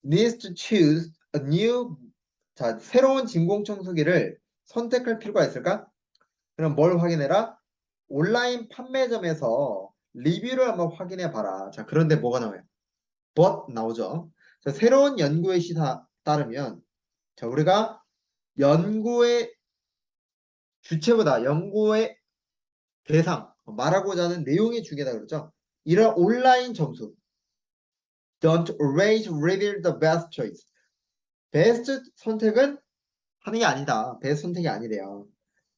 Needs to choose a new 자, 새로운 진공청소기를 선택할 필요가 있을까? 그럼 뭘 확인해라? 온라인 판매점에서 리뷰를 한번 확인해 봐라. 자, 그런데 뭐가 나와요? but 나오죠. 자, 새로운 연구의 시사 따르면 자, 우리가 연구의 주체보다 연구의 대상, 말하고자 하는 내용이 중요하다 그러죠. 이런 온라인 점수 don't always reveal the best choice. 베스트 선택은 하는 게 아니다. 베스트 선택이 아니래요.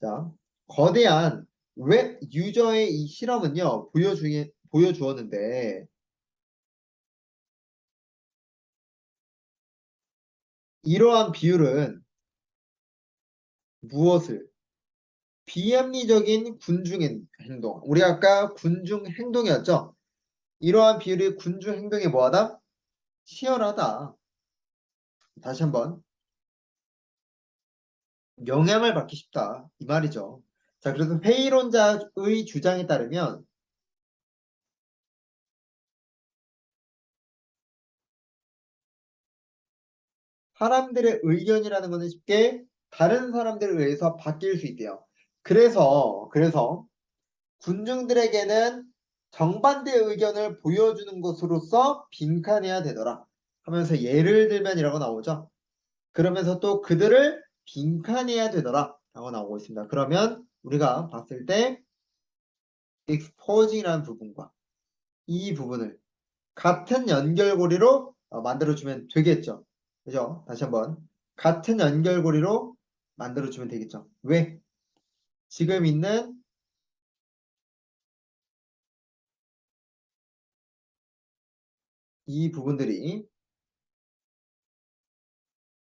자, 거대한 웹 유저의 이 실험은요, 보여주었는데, 이러한 비율은 무엇을? 비합리적인 군중 행동. 우리 아까 군중 행동이었죠? 이러한 비율이 군중 행동에 뭐하다? 치열하다. 다시 한번. 영향을 받기 쉽다. 이 말이죠. 자, 그래서 회의론자의 주장에 따르면 사람들의 의견이라는 것은 쉽게 다른 사람들에 의해서 바뀔 수 있대요. 그래서 군중들에게는 정반대의 의견을 보여주는 것으로서 빈칸해야 되더라 하면서 예를 들면이라고 나오죠. 그러면서 또 그들을 빈칸해야 되더라 라고 나오고 있습니다. 그러면 우리가 봤을 때 expose이라는 부분과 이 부분을 같은 연결고리로 만들어주면 되겠죠. 그죠? 다시 한번 같은 연결고리로 만들어주면 되겠죠. 왜? 지금 있는 이 부분들이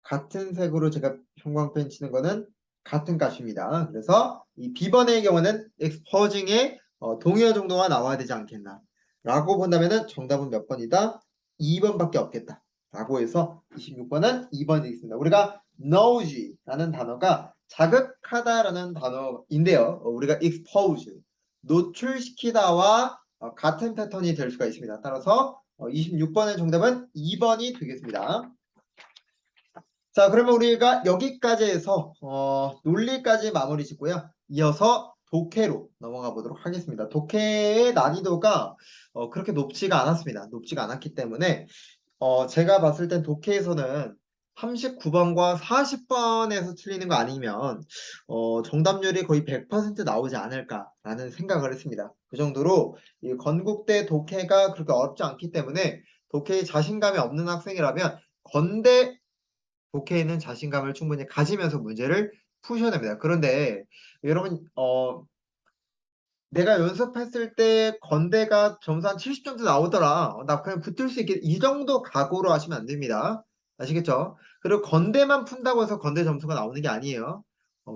같은 색으로 제가 형광펜 치는 거는 같은 값입니다. 그래서 이 B번의 경우는 exposing의 동의어 정도가 나와야 되지 않겠나 라고 본다면 정답은 몇 번이다? 2번밖에 없겠다 라고 해서 26번은 2번이 되겠습니다. 우리가 nause라는 단어가 자극하다라는 단어인데요. 우리가 expose, 노출시키다와 같은 패턴이 될 수가 있습니다. 따라서 26번의 정답은 2번이 되겠습니다. 자, 그러면 우리가 여기까지 해서 논리까지 마무리 짓고요. 이어서 독해로 넘어가 보도록 하겠습니다. 독해의 난이도가 그렇게 높지가 않았습니다. 높지가 않았기 때문에 제가 봤을 땐 독해에서는 39번과 40번에서 틀리는 거 아니면 정답률이 거의 100% 나오지 않을까라는 생각을 했습니다. 그 정도로 이 건국대 독해가 그렇게 어렵지 않기 때문에 독해에 자신감이 없는 학생이라면 건대 독해에는 자신감을 충분히 가지면서 문제를 푸셔야 됩니다. 그런데 여러분 내가 연습했을 때 건대가 점수 한 70점도 나오더라. 나 그냥 붙을 수 있게 이 정도 각오로 하시면 안 됩니다. 아시겠죠? 그리고 건대만 푼다고 해서 건대 점수가 나오는 게 아니에요.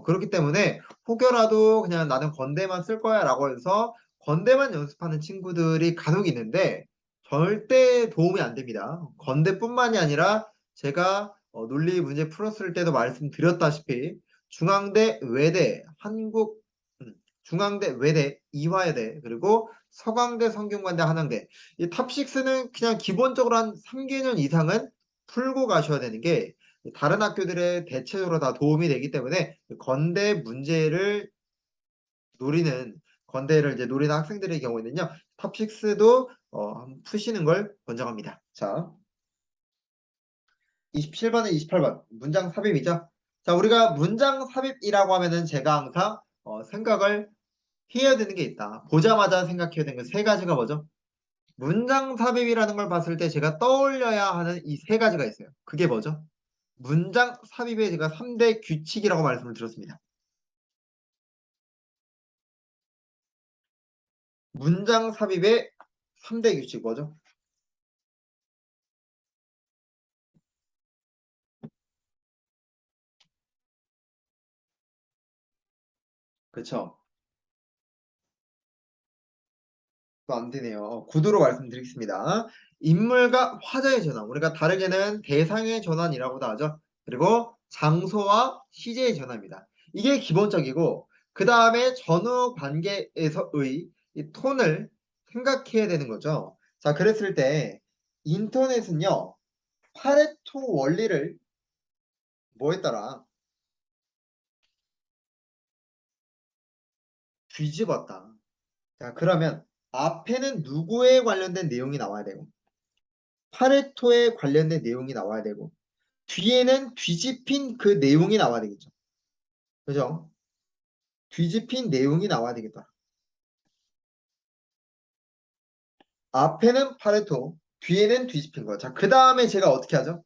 그렇기 때문에 혹여라도 그냥 나는 건대만 쓸 거야 라고 해서 건대만 연습하는 친구들이 간혹 있는데 절대 도움이 안 됩니다. 건대뿐만이 아니라 제가 논리 문제 풀었을 때도 말씀드렸다시피 중앙대, 외대, 중앙대, 외대, 이화여대, 그리고 서강대, 성균관대, 한양대. 이 탑6는 그냥 기본적으로 한 3개년 이상은 풀고 가셔야 되는 게 다른 학교들의 대체적으로 다 도움이 되기 때문에 건대 문제를 노리는 건대를 이제 노리는 학생들의 경우에는요. 탑6도 푸시는 걸 권장합니다. 자, 27번에 28번 문장 삽입이죠. 자, 우리가 문장 삽입이라고 하면은 제가 항상 생각을 해야 되는 게 있다. 보자마자 생각해야 되는 건 세 가지가 뭐죠? 문장 삽입이라는 걸 봤을 때 제가 떠올려야 하는 이 세 가지가 있어요. 그게 뭐죠? 문장 삽입의 제가 3대 규칙이라고 말씀을 드렸습니다. 문장 삽입의 3대 규칙 뭐죠? 그쵸? 또 안 되네요. 구두로 말씀드리겠습니다. 인물과 화자의 전환. 우리가 다르게는 대상의 전환이라고도 하죠. 그리고 장소와 시제의 전환입니다. 이게 기본적이고 그 다음에 전후 관계에서의 이 톤을 생각해야 되는 거죠. 자, 그랬을 때 인터넷은요. 파레토 원리를 뭐 했더라? 뒤집었다. 자, 그러면 앞에는 누구에 관련된 내용이 나와야 되고 파레토에 관련된 내용이 나와야 되고 뒤에는 뒤집힌 그 내용이 나와야 되겠죠. 그죠? 뒤집힌 내용이 나와야 되겠다. 앞에는 파레토, 뒤에는 뒤집힌 거. 자, 그 다음에 제가 어떻게 하죠?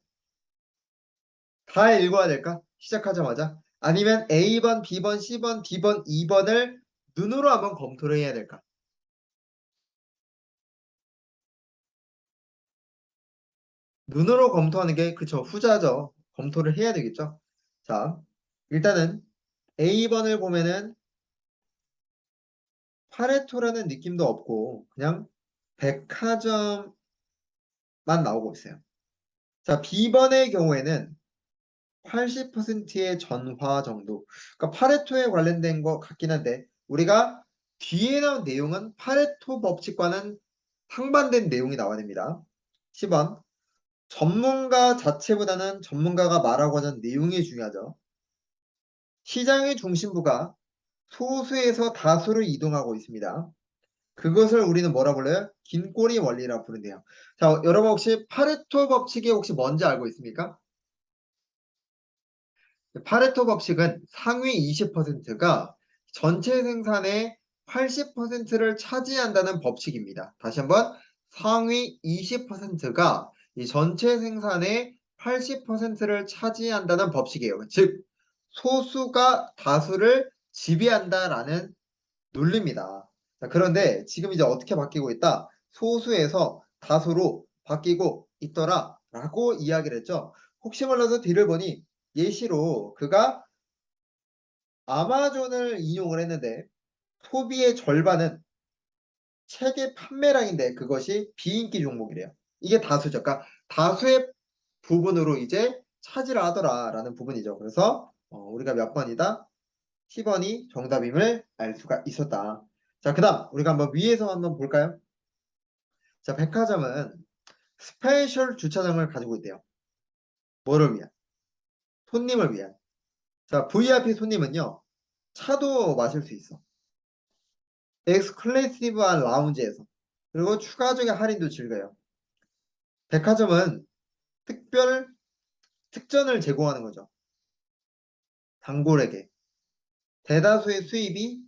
다 읽어야 될까? 시작하자마자. 아니면 A번, B번, C번, D번, E번을 눈으로 한번 검토를 해야 될까? 눈으로 검토하는 게 그쵸 후자죠. 검토를 해야 되겠죠. 자, 일단은 A번을 보면은 파레토라는 느낌도 없고 그냥 백화점만 나오고 있어요. 자, B번의 경우에는 80%의 전화 정도. 그러니까 파레토에 관련된 것 같긴 한데 우리가 뒤에 나온 내용은 파레토 법칙과는 상반된 내용이 나와야 됩니다. 10번. 전문가 자체보다는 전문가가 말하고자 하는 내용이 중요하죠. 시장의 중심부가 소수에서 다수로 이동하고 있습니다. 그것을 우리는 뭐라 불러요? 긴 꼬리 원리라고 부른대요. 자, 여러분 혹시 파레토 법칙이 혹시 뭔지 알고 있습니까? 파레토 법칙은 상위 20%가 전체 생산의 80%를 차지한다는 법칙입니다. 다시 한번 상위 20%가 이 전체 생산의 80%를 차지한다는 법칙이에요. 즉 소수가 다수를 지배한다라는 논리입니다. 자, 그런데 지금 이제 어떻게 바뀌고 있다? 소수에서 다수로 바뀌고 있더라라고 이야기를 했죠. 혹시 몰라서 뒤를 보니 예시로 그가 아마존을 인용을 했는데 소비의 절반은 책의 판매량인데 그것이 비인기 종목이래요. 이게 다수죠. 그러니까 다수의 부분으로 이제 차지를 하더라라는 부분이죠. 그래서 우리가 몇 번이다? 10번이 정답임을 알 수가 있었다. 자, 그 다음 우리가 한번 위에서 한번 볼까요? 자, 백화점은 스페셜 주차장을 가지고 있대요. 뭐를 위한? 손님을 위한. 자, VIP 손님은요. 차도 마실 수 있어. 엑스클루시브한 라운지에서. 그리고 추가적인 할인도 즐겨요. 백화점은 특별 특전을 제공하는 거죠. 단골에게. 대다수의 수입이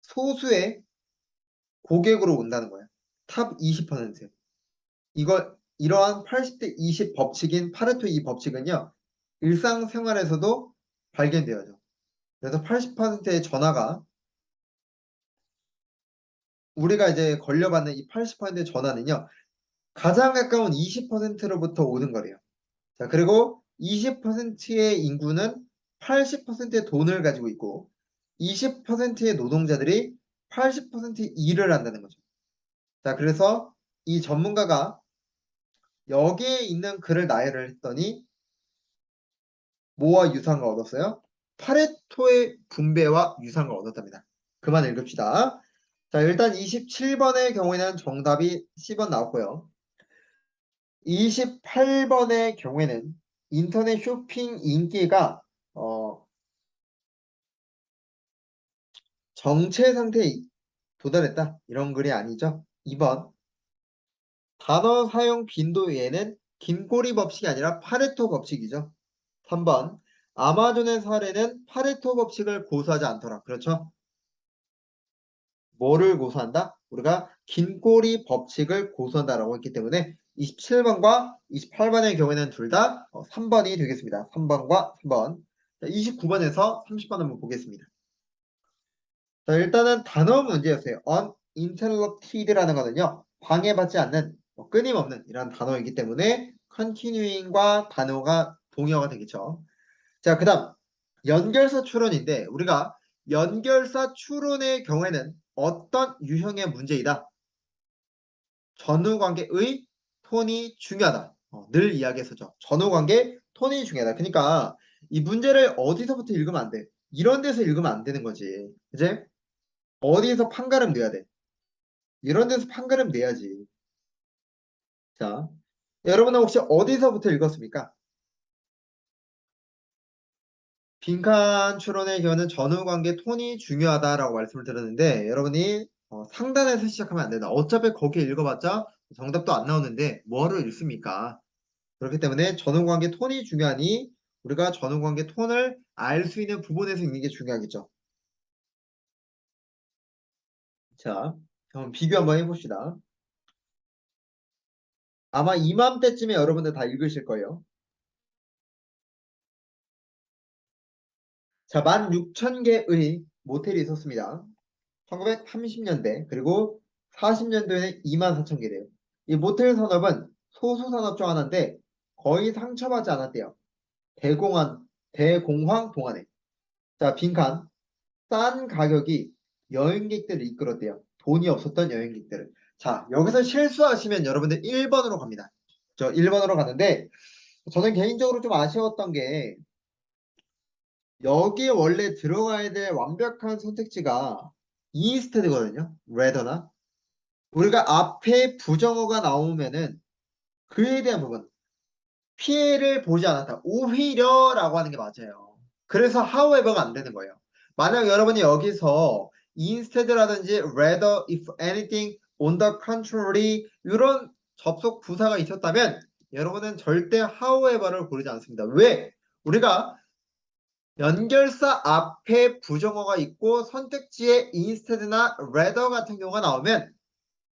소수의 고객으로 온다는 거예요. 탑 20%. 이러한 80대 20 법칙인 파레토 이 법칙은요. 일상생활에서도 발견되어요. 그래서 80%의 전화가 우리가 이제 걸려받는 이 80%의 전화는요. 가장 가까운 20%로부터 오는 거래요. 자, 그리고 20%의 인구는 80%의 돈을 가지고 있고 20%의 노동자들이 80%의 일을 한다는 거죠. 자, 그래서 이 전문가가 여기에 있는 글을 나열을 했더니 뭐와 유사한 걸 얻었어요? 파레토의 분배와 유사한 걸 얻었답니다. 그만 읽읍시다. 자, 일단 27번의 경우에는 정답이 10번 나왔고요. 28번의 경우에는 인터넷 쇼핑 인기가 정체 상태에 도달했다. 이런 글이 아니죠. 2번 단어 사용 빈도 외에는 긴꼬리 법칙이 아니라 파레토 법칙이죠. 3번 아마존의 사례는 파레토 법칙을 고수하지 않더라. 그렇죠? 뭐를 고수한다? 우리가 긴꼬리 법칙을 고수한다라고 했기 때문에 27번과 28번의 경우에는 둘 다 3번이 되겠습니다. 3번과 3번. 29번에서 30번 한번 보겠습니다. 자, 일단은 단어 문제였어요. uninterrupted라는 거는요. 방해받지 않는 끊임없는 이런 단어이기 때문에 continuing과 단어가 동의어가 되겠죠. 자, 그 다음 연결사 추론인데 우리가 연결사 추론의 경우에는 어떤 유형의 문제이다? 전후관계의 톤이 중요하다. 늘 이야기했었죠. 전후관계 톤이 중요하다. 그러니까 이 문제를 어디서부터 읽으면 안 돼? 이런 데서 읽으면 안 되는 거지. 이제 어디에서 판가름 내야 돼? 이런 데서 판가름 내야지. 자, 여러분은 혹시 어디서부터 읽었습니까? 빈칸 추론의 경우는 전후관계 톤이 중요하다라고 말씀을 드렸는데 여러분이 상단에서 시작하면 안 된다. 어차피 거기 읽어봤자 정답도 안 나오는데 뭐를 읽습니까? 그렇기 때문에 전원관계 톤이 중요하니 우리가 전원관계 톤을 알 수 있는 부분에서 읽는 게 중요하겠죠. 자, 한번 비교 한번 해봅시다. 아마 이맘때쯤에 여러분들 다 읽으실 거예요. 자, 16,000개의 모텔이 있었습니다. 1930년대 그리고 40년도에는 24,000개래요. 이 모텔 산업은 소수 산업 중 하나인데 거의 상처받지 않았대요. 대공황 동안에. 자, 빈칸. 싼 가격이 여행객들을 이끌었대요. 돈이 없었던 여행객들을. 자, 여기서 실수하시면 여러분들 1번으로 갑니다. 저 1번으로 가는데 저는 개인적으로 좀 아쉬웠던 게 여기에 원래 들어가야 될 완벽한 선택지가 인스테드거든요. 레더나. 우리가 앞에 부정어가 나오면은 그에 대한 부분 피해를 보지 않았다. 오히려라고 하는 게 맞아요. 그래서 however가 안 되는 거예요. 만약 여러분이 여기서 instead라든지 rather, if anything, on the contrary 이런 접속 부사가 있었다면 여러분은 절대 however를 고르지 않습니다. 왜? 우리가 연결사 앞에 부정어가 있고 선택지에 instead나 rather 같은 경우가 나오면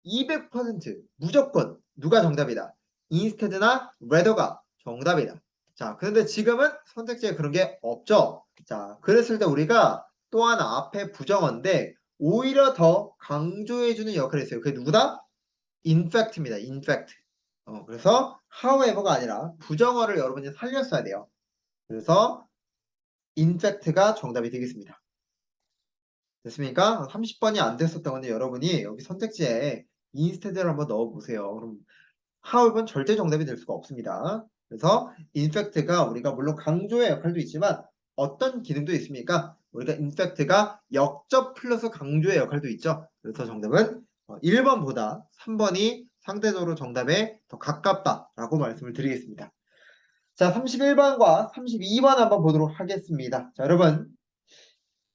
200% 무조건 누가 정답이다. instead나 rather가 정답이다. 자, 그런데 지금은 선택지에 그런 게 없죠. 자, 그랬을 때 우리가 또 하나 앞에 부정어인데 오히려 더 강조해주는 역할을 했어요. 그게 누구다? in fact입니다. in fact. 그래서 however가 아니라 부정어를 여러분이 살렸어야 돼요. 그래서 in fact가 정답이 되겠습니다. 됐습니까? 30번이 안 됐었던 건데 여러분이 여기 선택지에 instead를 한번 넣어보세요. 그럼 however는 절대 정답이 될 수가 없습니다. 그래서 in fact가 우리가 물론 강조의 역할도 있지만 어떤 기능도 있습니까? 우리가 in fact가 역접 플러스 강조의 역할도 있죠. 그래서 정답은 1번보다 3번이 상대적으로 정답에 더 가깝다라고 말씀을 드리겠습니다. 자, 31번과 32번 한번 보도록 하겠습니다. 자, 여러분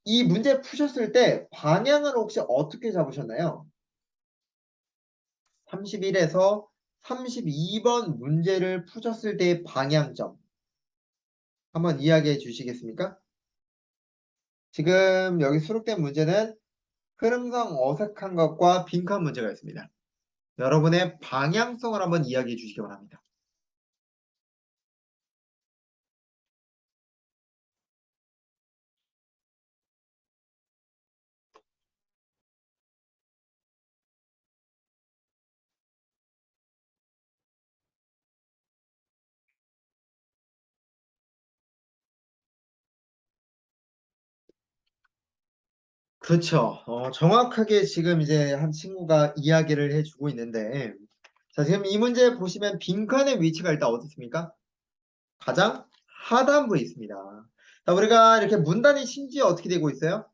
이 문제 푸셨을 때 방향을 혹시 어떻게 잡으셨나요? 31에서 32번 문제를 푸셨을 때의 방향점 한번 이야기해 주시겠습니까? 지금 여기 수록된 문제는 흐름상 어색한 것과 빈칸 문제가 있습니다. 여러분의 방향성을 한번 이야기해 주시기 바랍니다. 그렇죠. 정확하게 지금 이제 한 친구가 이야기를 해주고 있는데 자, 지금 이 문제 보시면 빈칸의 위치가 일단 어디 있습니까? 가장 하단부에 있습니다. 자, 우리가 이렇게 문단이 심지어 어떻게 되고 있어요?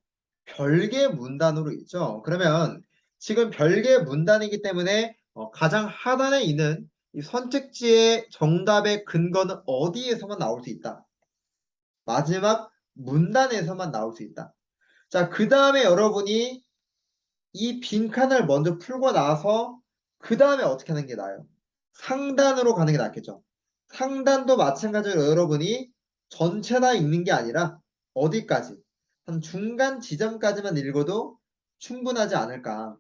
별개 문단으로 있죠. 그러면 지금 별개 문단이기 때문에 가장 하단에 있는 이 선택지의 정답의 근거는 어디에서만 나올 수 있다. 마지막 문단에서만 나올 수 있다. 자, 그 다음에 여러분이 이 빈칸을 먼저 풀고 나서 그 다음에 어떻게 하는 게 나아요? 상단으로 가는 게 낫겠죠. 상단도 마찬가지로 여러분이 전체 다 읽는 게 아니라 어디까지? 한 중간 지점까지만 읽어도 충분하지 않을까.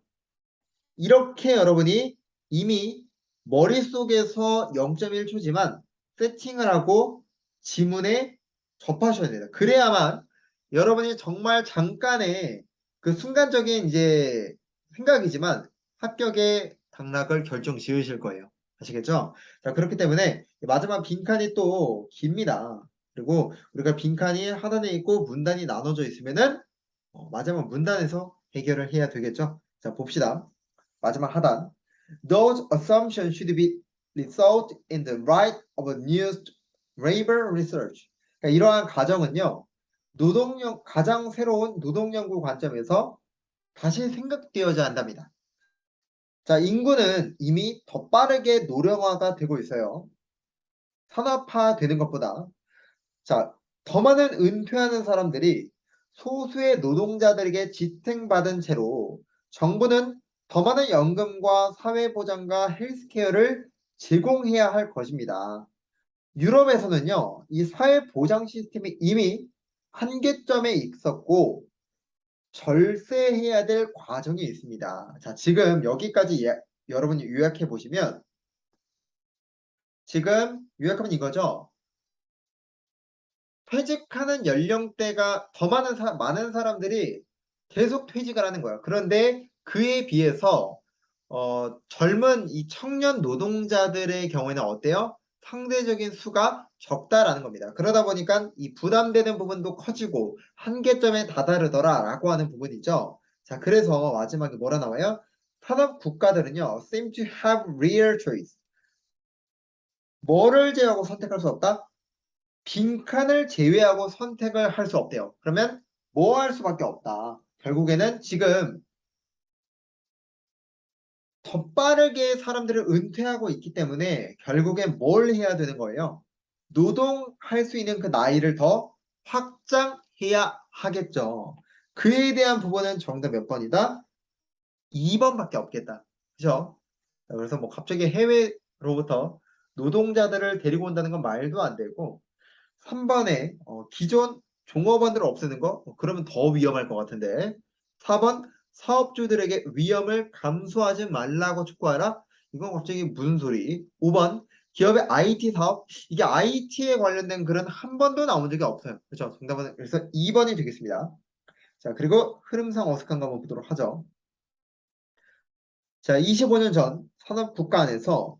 이렇게 여러분이 이미 머릿속에서 0.1초지만 세팅을 하고 지문에 접하셔야 돼요. 그래야만 여러분이 정말 잠깐의 그 순간적인 이제 생각이지만 합격의 당락을 결정 지으실 거예요. 아시겠죠? 자, 그렇기 때문에 마지막 빈칸이 또 깁니다. 그리고 우리가 빈칸이 하단에 있고 문단이 나눠져 있으면은 마지막 문단에서 해결을 해야 되겠죠? 자, 봅시다. 마지막 하단. Those assumptions should be result in the right of a new labor research. 그러니까 이러한 가정은요, 가장 새로운 노동연구 관점에서 다시 생각되어야 한답니다. 자, 인구는 이미 더 빠르게 노령화가 되고 있어요. 산업화 되는 것보다. 자, 더 많은 은퇴하는 사람들이 소수의 노동자들에게 지탱받은 채로 정부는 더 많은 연금과 사회보장과 헬스케어를 제공해야 할 것입니다. 유럽에서는요, 이 사회보장 시스템이 이미 한계점에 있었고 절세해야 될 과정이 있습니다. 자, 지금 여기까지 여러분이 요약해 보시면 지금 요약하면 이거죠. 퇴직하는 연령대가 더 많은 사람들이 계속 퇴직을 하는 거예요. 그런데 그에 비해서 젊은 이 청년 노동자들의 경우에는 어때요? 상대적인 수가 적다라는 겁니다. 그러다 보니까 이 부담되는 부분도 커지고 한계점에 다다르더라라고 하는 부분이죠. 자, 그래서 마지막에 뭐라 나와요? 산업 국가들은요, seem to have real choice. 뭐를 제외하고 선택할 수 없다? 빈칸을 제외하고 선택을 할 수 없대요. 그러면 뭐 할 수밖에 없다. 결국에는 지금 더 빠르게 사람들을 은퇴하고 있기 때문에 결국엔 뭘 해야 되는 거예요? 노동할 수 있는 그 나이를 더 확장해야 하겠죠. 그에 대한 부분은 정답 몇 번이다? 2번밖에 없겠다. 그죠? 그래서 뭐 갑자기 해외로부터 노동자들을 데리고 온다는 건 말도 안 되고 3번에 기존 종업원들을 없애는 거? 그러면 더 위험할 것 같은데. 4번 사업주들에게 위험을 감수하지 말라고 촉구하라. 이건 갑자기 무슨 소리? 5번 기업의 IT 사업. 이게 IT에 관련된 글은 한 번도 나온 적이 없어요. 그렇죠? 정답은 그래서 2번이 되겠습니다. 자, 그리고 흐름상 어색한 거 한번 보도록 하죠. 자, 25년 전 산업 국가 안에서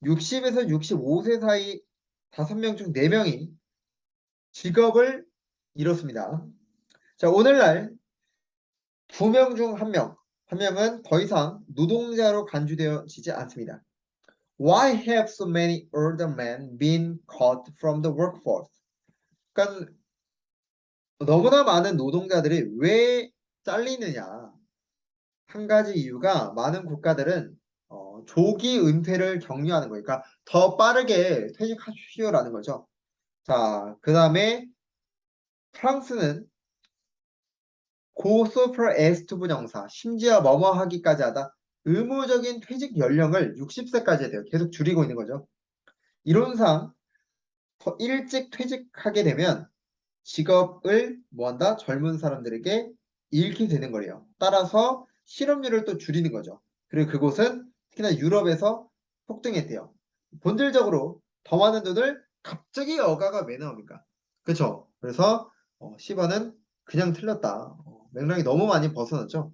60에서 65세 사이 5명 중 4명이 직업을 잃었습니다. 자, 오늘날 2명 중 1명, 한 명은 더 이상 노동자로 간주되어지지 않습니다. Why have so many older men been cut from the workforce? 그러니까 너무나 많은 노동자들이 왜 잘리느냐. 한 가지 이유가 많은 국가들은 조기 은퇴를 격려하는 거예요. 그러니까 더 빠르게 퇴직하십시오라는 거죠. 자, 그 다음에 프랑스는 고소프라 에스투브 정사, 심지어 뭐뭐 하기까지 하다 의무적인 퇴직 연령을 60세까지 해요. 계속 줄이고 있는 거죠. 이론상 더 일찍 퇴직하게 되면 직업을 뭐한다? 젊은 사람들에게 잃게 되는 거래요. 따라서 실업률을 또 줄이는 거죠. 그리고 그곳은 특히나 유럽에서 폭등했대요. 본질적으로 더 많은 돈을 갑자기 여가가 왜 나옵니까? 그쵸? 그래서 10번은 그냥 틀렸다. 맥락이 너무 많이 벗어났죠.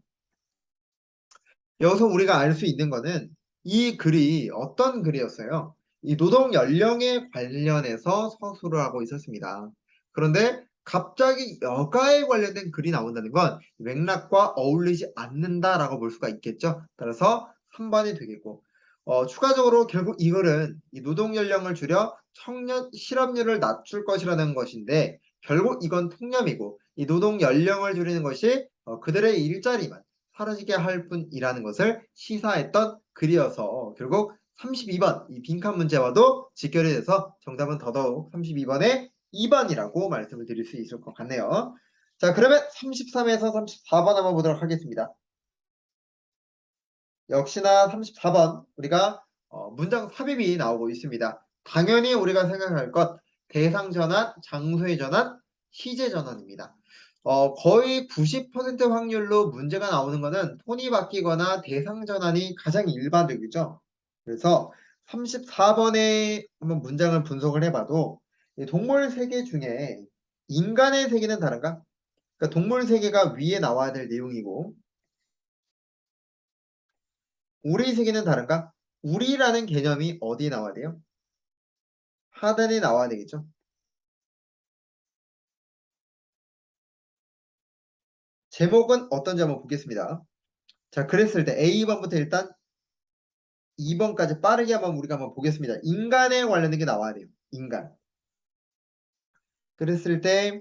여기서 우리가 알 수 있는 거는 이 글이 어떤 글이었어요? 이 노동 연령에 관련해서 서술을 하고 있었습니다. 그런데 갑자기 여가에 관련된 글이 나온다는 건 맥락과 어울리지 않는다라고 볼 수가 있겠죠. 따라서 3번이 되겠고 추가적으로 결국 이 글은 이 노동 연령을 줄여 청년 실업률을 낮출 것이라는 것인데 결국 이건 통념이고 이 노동 연령을 줄이는 것이 그들의 일자리만 사라지게 할 뿐이라는 것을 시사했던 글이어서 결국 32번 이 빈칸 문제와도 직결이 돼서 정답은 더더욱 32번에 2번이라고 말씀을 드릴 수 있을 것 같네요. 자, 그러면 33에서 34번 한번 보도록 하겠습니다. 역시나 34번 우리가 문장 삽입이 나오고 있습니다. 당연히 우리가 생각할 것 대상 전환, 장소의 전환, 시제 전환입니다. 거의 90% 확률로 문제가 나오는 것은 톤이 바뀌거나 대상 전환이 가장 일반적이죠. 그래서 34번에 한번 문장을 분석을 해봐도 이 동물 세계 중에 인간의 세계는 다른가? 그러니까 동물 세계가 위에 나와야 될 내용이고 우리 세계는 다른가? 우리라는 개념이 어디에 나와야 돼요? 하단에 나와야 되겠죠. 제목은 어떤지 한번 보겠습니다. 자, 그랬을 때 A번부터 일단 2번까지 빠르게 한번 우리가 한번 보겠습니다. 인간에 관련된 게 나와야 돼요. 인간. 그랬을 때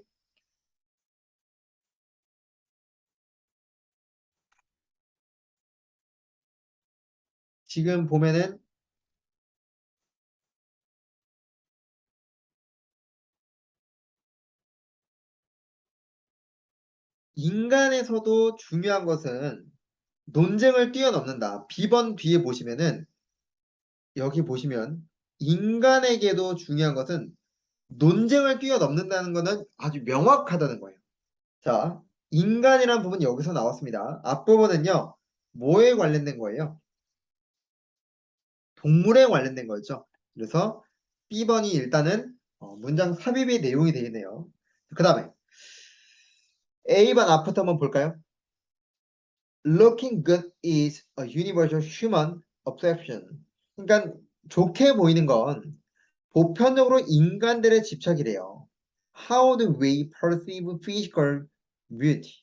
지금 보면은 인간에서도 중요한 것은 논쟁을 뛰어넘는다. B번 뒤에 보시면은 여기 보시면 인간에게도 중요한 것은 논쟁을 뛰어넘는다는 것은 아주 명확하다는 거예요. 자, 인간이라는 부분 여기서 나왔습니다. 앞부분은요. 뭐에 관련된 거예요? 동물에 관련된 거죠. 그래서 B번이 일단은 문장 삽입의 내용이 되겠네요. 그 다음에 A번 앞부터 한번 볼까요? Looking good is a universal human obsession. 그러니까 좋게 보이는 건 보편적으로 인간들의 집착이래요. How do we perceive physical beauty?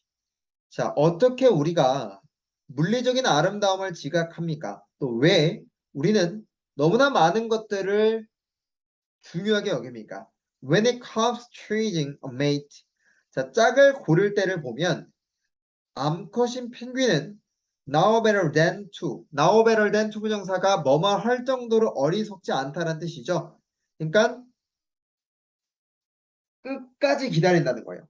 자, 어떻게 우리가 물리적인 아름다움을 지각합니까? 또 왜 우리는 너무나 많은 것들을 중요하게 여깁니까? When it comes to choosing a mate. 자, 짝을 고를 때를 보면 암컷인 펭귄은 now better than to. now better than to 부정사가 뭐뭐 할 정도로 어리석지 않다는 뜻이죠. 그러니까 끝까지 기다린다는 거예요.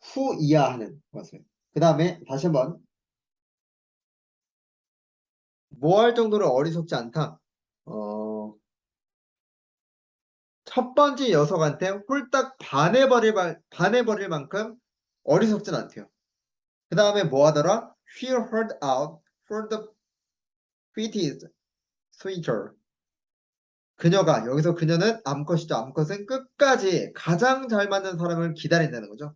후이하하는 것을. 그 다음에 다시 한번 뭐 할 정도로 어리석지 않다. 첫 번째 녀석한테 홀딱 반해버릴 만큼 어리석진 않대요. 그 다음에 뭐 하더라? She heard out for the prettiest sweeter. 그녀가 여기서 그녀는 암컷이죠. 암컷은 끝까지 가장 잘 맞는 사람을 기다린다는 거죠.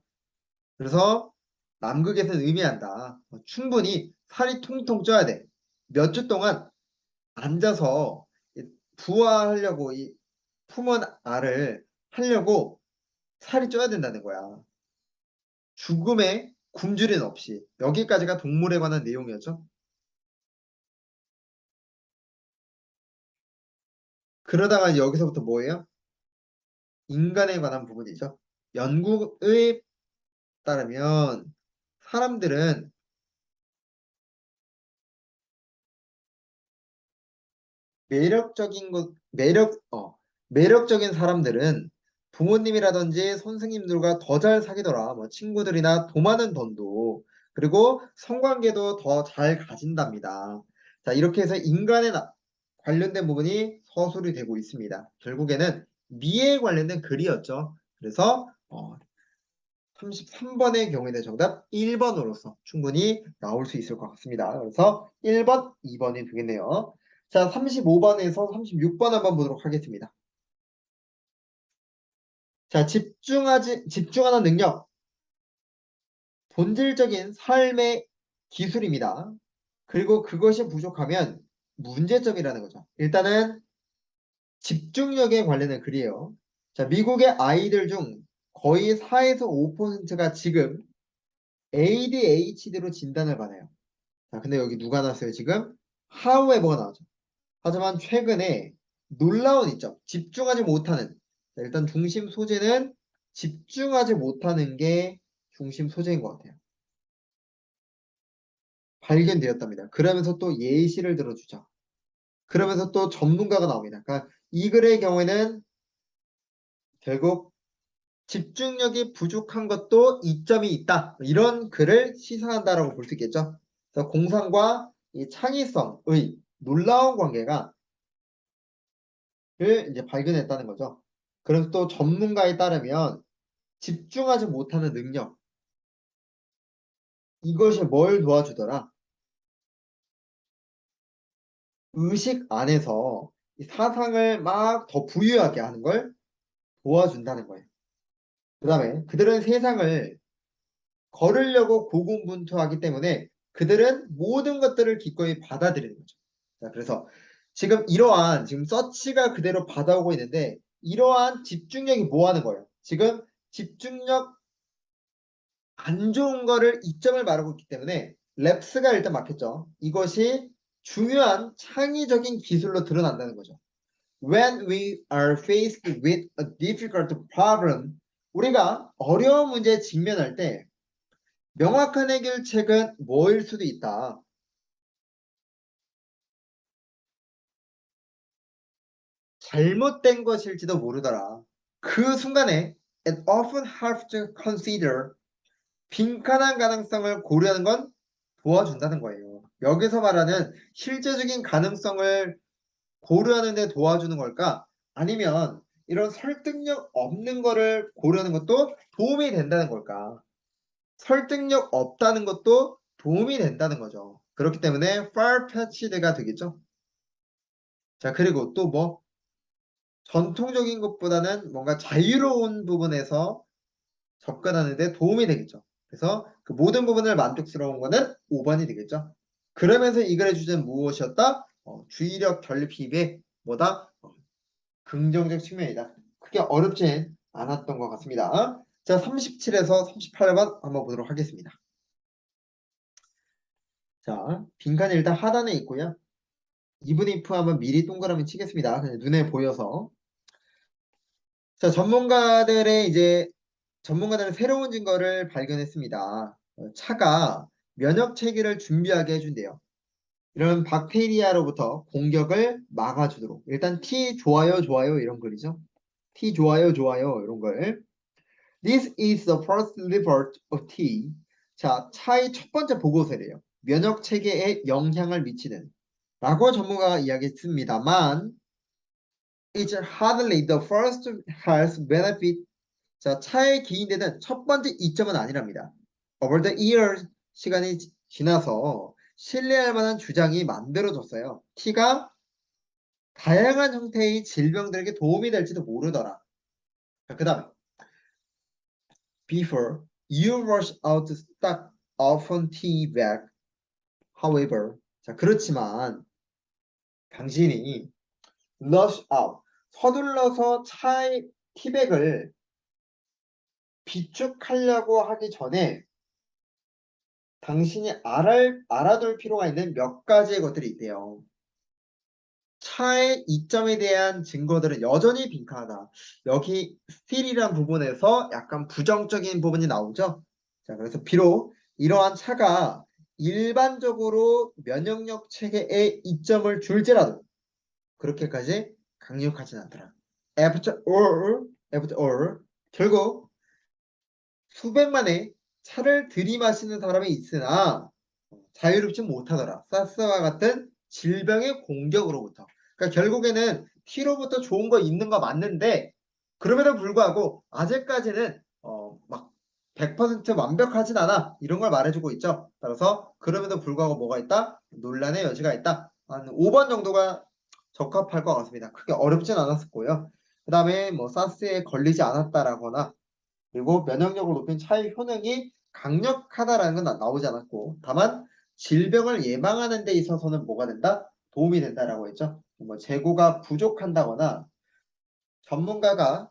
그래서 남극에서는 의미한다. 충분히 살이 통통 쪄야 돼. 몇 주 동안 앉아서 부화하려고 이 품은 알을 하려고 살이 쪄야 된다는 거야. 죽음의 굶주림 없이. 여기까지가 동물에 관한 내용이었죠. 그러다가 여기서부터 뭐예요? 인간에 관한 부분이죠. 연구에 따르면 사람들은 매력적인 사람들은 부모님이라든지 선생님들과 더 잘 사귀더라. 뭐 친구들이나 돈 많은 돈도 그리고 성관계도 더 잘 가진답니다. 자, 이렇게 해서 인간에 관련된 부분이 서술이 되고 있습니다. 결국에는 미에 관련된 글이었죠. 그래서 33번의 경우에는 정답 1번으로서 충분히 나올 수 있을 것 같습니다. 그래서 1번, 2번이 되겠네요. 자, 35번에서 36번 한번 보도록 하겠습니다. 자, 집중하는 능력. 본질적인 삶의 기술입니다. 그리고 그것이 부족하면 문제점이라는 거죠. 일단은 집중력에 관련된 글이에요. 자, 미국의 아이들 중 거의 4에서 5%가 지금 ADHD로 진단을 받아요. 자, 근데 여기 누가 나왔어요, 지금? 하우에버가 나왔죠. 하지만 최근에 놀라운 이점, 집중하지 못하는. 자, 일단 중심 소재는 집중하지 못하는 게 중심 소재인 것 같아요. 발견되었답니다. 그러면서 또 예시를 들어주죠. 그러면서 또 전문가가 나옵니다. 그러니까 이 글의 경우에는 결국 집중력이 부족한 것도 이점이 있다. 이런 글을 시사한다라고 볼 수 있겠죠. 그래서 공상과 이 창의성의 놀라운 관계가 를 이제 발견했다는 거죠. 그래서 또 전문가에 따르면 집중하지 못하는 능력, 이것이 뭘 도와주더라? 의식 안에서 이 사상을 막 더 부유하게 하는 걸 도와준다는 거예요. 그 다음에 그들은 세상을 걸으려고 고군분투하기 때문에 그들은 모든 것들을 기꺼이 받아들이는 거죠. 자, 그래서 지금 서치가 그대로 받아오고 있는데 이러한 집중력이 뭐 하는 거예요? 지금 집중력 안 좋은 거를 이점을 말하고 있기 때문에 랩스가 일단 막혔죠. 이것이 중요한 창의적인 기술로 드러난다는 거죠. When we are faced with a difficult problem, 우리가 어려운 문제에 직면할 때 명확한 해결책은 뭐일 수도 있다. 잘못된 것일지도 모르더라. 그 순간에 it often helps to consider 빈칸한 가능성을 고려하는 건 도와준다는 거예요. 여기서 말하는 실제적인 가능성을 고려하는 데 도와주는 걸까? 아니면 이런 설득력 없는 거를 고려하는 것도 도움이 된다는 걸까? 설득력 없다는 것도 도움이 된다는 거죠. 그렇기 때문에 far-fetched가 되겠죠. 자, 그리고 또 뭐 전통적인 것보다는 뭔가 자유로운 부분에서 접근하는 데 도움이 되겠죠. 그래서 그 모든 부분을 만족스러운 거는 5번이 되겠죠. 그러면서 이 글의 주제는 무엇이었다? 주의력 결핍의 뭐다? 긍정적 측면이다. 크게 어렵진 않았던 것 같습니다. 자, 37에서 38번 한번 보도록 하겠습니다. 자, 빈칸이 일단 하단에 있고요. even if 하면 미리 동그라미 치겠습니다. 그냥 눈에 보여서. 자, 전문가들은 새로운 증거를 발견했습니다. 차가 면역 체계를 준비하게 해준대요. 이런 박테리아로부터 공격을 막아주도록. 일단 T 좋아요 좋아요 이런 글이죠. T 좋아요 좋아요 이런 걸. This is the first report of T. 자, 차의 첫 번째 보고서래요. 면역 체계에 영향을 미치는 라고 전문가가 이야기했습니다만 it's hardly the first health benefit. 자, 차에 기인되는 첫 번째 이점은 아니랍니다. Over the years, 시간이 지나서 신뢰할 만한 주장이 만들어졌어요. T가 다양한 형태의 질병들에게 도움이 될지도 모르더라. 그 다음에 Before, you rush out to stock often tea bag. However, 자, 그렇지만 당신이 rush out, 서둘러서 차의 티백을 비축하려고 하기 전에 당신이 알아둘 필요가 있는 몇 가지의 것들이 있대요. 차의 이점에 대한 증거들은 여전히 빈칸하다. 여기 still이란 부분에서 약간 부정적인 부분이 나오죠. 자, 그래서 비록 이러한 차가 일반적으로 면역력 체계에 이점을 줄지라도 그렇게까지 강력하진 않더라. After all, 결국 수백만의 차를 들이마시는 사람이 있으나 자유롭지 못하더라. 사스와 같은 질병의 공격으로부터. 그러니까 결국에는 T로부터 좋은 거 있는 거 맞는데 그럼에도 불구하고 아직까지는 막 100% 완벽하진 않아. 이런 걸 말해주고 있죠. 따라서 그럼에도 불구하고 뭐가 있다? 논란의 여지가 있다. 한 5번 정도가 적합할 것 같습니다. 크게 어렵진 않았었고요. 그 다음에 뭐 사스에 걸리지 않았다라거나 그리고 면역력을 높인 차의 효능이 강력하다라는 건 나오지 않았고 다만 질병을 예방하는 데 있어서는 뭐가 된다? 도움이 된다라고 했죠. 뭐 재고가 부족한다거나 전문가가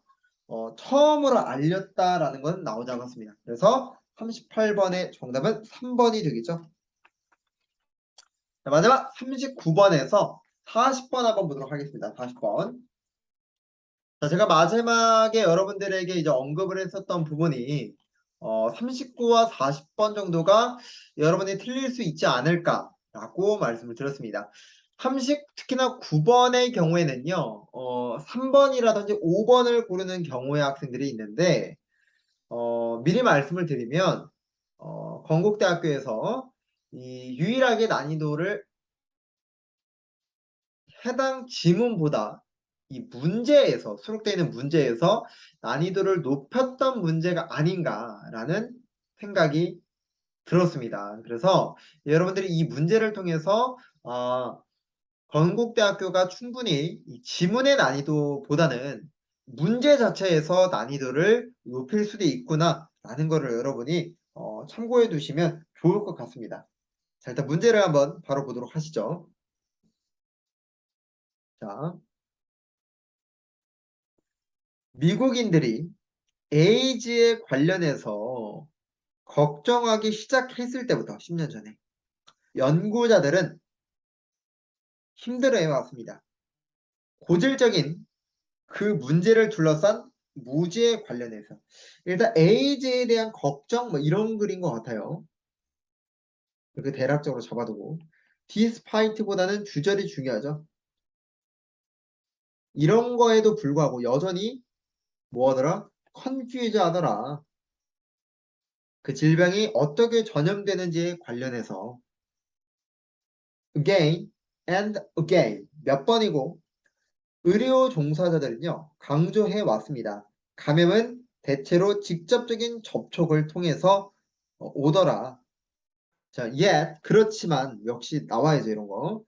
처음으로 알렸다라는 건 나오지 않았습니다. 그래서 38번의 정답은 3번이 되겠죠. 자, 마지막 39번에서 40번 한번 보도록 하겠습니다. 40번. 자, 제가 마지막에 여러분들에게 이제 언급을 했었던 부분이 39와 40번 정도가 여러분이 틀릴 수 있지 않을까라고 말씀을 드렸습니다. 특히나 9번의 경우에는요, 3번이라든지 5번을 고르는 경우의 학생들이 있는데, 미리 말씀을 드리면, 건국대학교에서 이 유일하게 난이도를 해당 지문보다 이 문제에서 수록되어 있는 문제에서 난이도를 높였던 문제가 아닌가라는 생각이 들었습니다. 그래서 여러분들이 이 문제를 통해서 건국대학교가 충분히 이 지문의 난이도보다는 문제 자체에서 난이도를 높일 수도 있구나라는 거를 여러분이 참고해 두시면 좋을 것 같습니다. 자, 일단 문제를 한번 바로 보도록 하시죠. 자, 미국인들이 에이즈에 관련해서 걱정하기 시작했을 때부터 10년 전에 연구자들은 힘들어해 왔습니다. 고질적인 그 문제를 둘러싼 무지에 관련해서 일단 에이즈에 대한 걱정 뭐 이런 글인 것 같아요. 이렇게 대략적으로 잡아두고 디스파이트보다는 주절이 중요하죠. 이런 거에도 불구하고 여전히 뭐하더라? 컨퓨즈 하더라. 그 질병이 어떻게 전염되는지에 관련해서 again and again 몇 번이고 의료 종사자들은요 강조해 왔습니다. 감염은 대체로 직접적인 접촉을 통해서 오더라. 자, yet 그렇지만 역시 나와야죠 이런 거.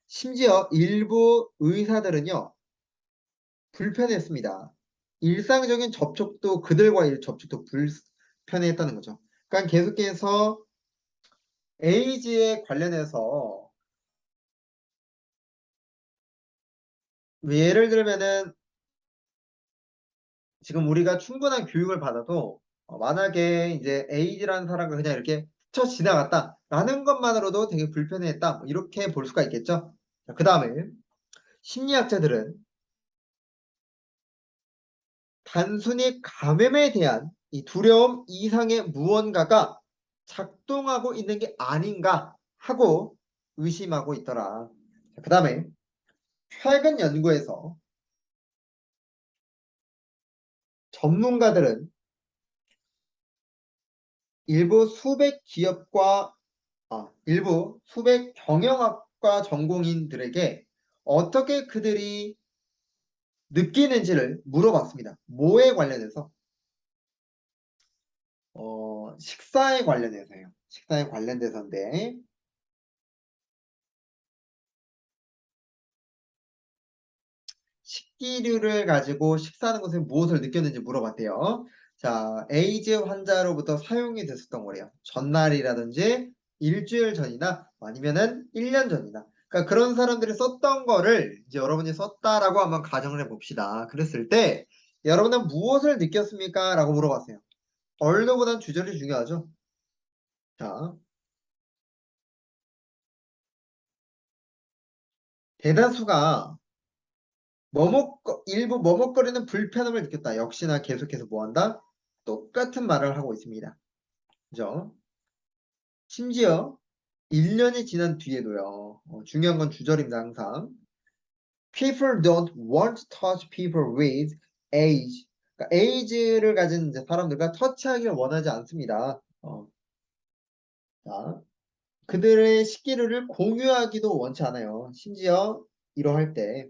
심지어 일부 의사들은요 불편했습니다. 일상적인 접촉도 그들과의 접촉도 불편했다는 거죠. 그러니까 계속해서 에이즈에 관련해서 예를 들면은 지금 우리가 충분한 교육을 받아도 만약에 이제 에이즈라는 사람과 그냥 이렇게 스쳐 지나갔다라는 것만으로도 되게 불편했다. 뭐 이렇게 볼 수가 있겠죠. 그 다음에 심리학자들은 단순히 감염에 대한 이 두려움 이상의 무언가가 작동하고 있는 게 아닌가 하고 의심하고 있더라. 그 다음에 최근 연구에서 전문가들은 일부 수백 기업과 일부 수백 경영학과 전공인들에게 어떻게 그들이 느끼는지를 물어봤습니다. 뭐에 관련해서? 식사에 관련해서요. 식사에 관련돼서인데 식기류를 가지고 식사하는 것에 무엇을 느꼈는지 물어봤대요. 자, 에이즈 환자로부터 사용이 됐었던 거래요. 전날이라든지 일주일 전이나 아니면은 1년 전이나. 그러니까 그런 사람들이 썼던 거를 이제 여러분이 썼다라고 한번 가정을 해봅시다. 그랬을 때 여러분은 무엇을 느꼈습니까? 라고 물어봤어요. 얼로보단 주절이 중요하죠. 자, 대다수가 일부 머뭇거리는 불편함을 느꼈다. 역시나 계속해서 뭐한다? 똑같은 말을 하고 있습니다. 그죠? 심지어 1년이 지난 뒤에도요. 중요한 건 주절입니다. 항상. People don't want to touch people with age. 그러니까 age를 가진 이제 사람들과 터치하기를 원하지 않습니다. 자, 그들의 식기류를 공유하기도 원치 않아요. 심지어 이러할 때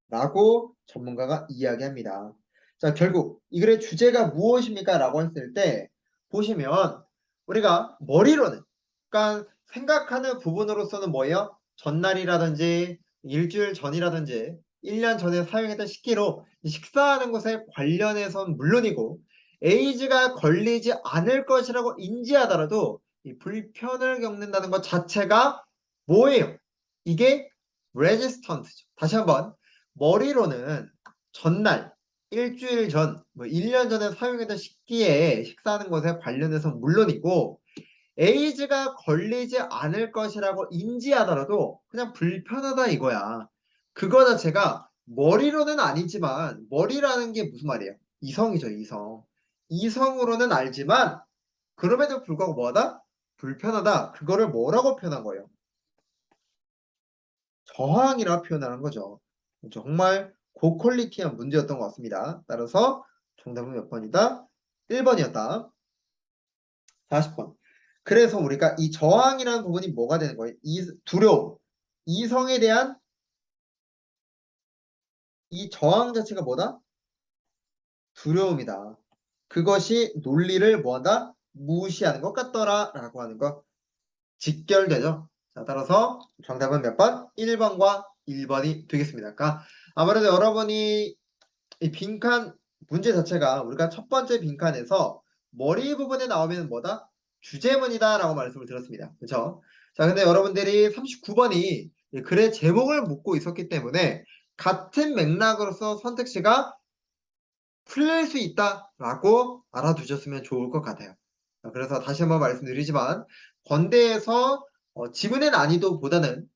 라고 전문가가 이야기합니다. 자, 결국 이 글의 주제가 무엇입니까? 라고 했을 때 보시면 우리가 머리로는 그러니까 생각하는 부분으로서는 뭐예요? 전날이라든지 일주일 전이라든지 1년 전에 사용했던 식기로 식사하는 것에 관련해서는 물론이고 에이즈가 걸리지 않을 것이라고 인지하더라도 이 불편을 겪는다는 것 자체가 뭐예요? 이게 레지스턴트죠. 다시 한번 머리로는 전날, 일주일 전, 뭐 1년 전에 사용했던 식기에 식사하는 것에 관련해서 물론이고 에이즈가 걸리지 않을 것이라고 인지하더라도 그냥 불편하다 이거야. 그거 자체가 머리로는 아니지만 머리라는 게 무슨 말이에요? 이성이죠, 이성. 이성으로는 알지만 그럼에도 불구하고 뭐하다? 불편하다. 그거를 뭐라고 표현한 거예요? 저항이라 표현하는 거죠. 정말 고퀄리티한 문제였던 것 같습니다. 따라서 정답은 몇 번이다? 1번이었다. 40번. 그래서 우리가 이 저항이라는 부분이 뭐가 되는 거예요? 이 두려움. 이성에 대한 이 저항 자체가 뭐다? 두려움이다. 그것이 논리를 뭐한다? 무시하는 것 같더라 라고 하는 거 직결되죠. 자, 따라서 정답은 몇 번? 1번과 1번이 되겠습니다. 그러니까 아무래도 여러분이 이 빈칸 문제 자체가 우리가 첫 번째 빈칸에서 머리 부분에 나오면 뭐다? 주제문이다 라고 말씀을 드렸습니다. 그렇죠? 자, 근데 여러분들이 39번이 글의 제목을 묻고 있었기 때문에 같은 맥락으로서 선택지가 풀릴 수 있다라고 알아두셨으면 좋을 것 같아요. 자, 그래서 다시 한번 말씀드리지만 건대에서 지문의 난이도보다는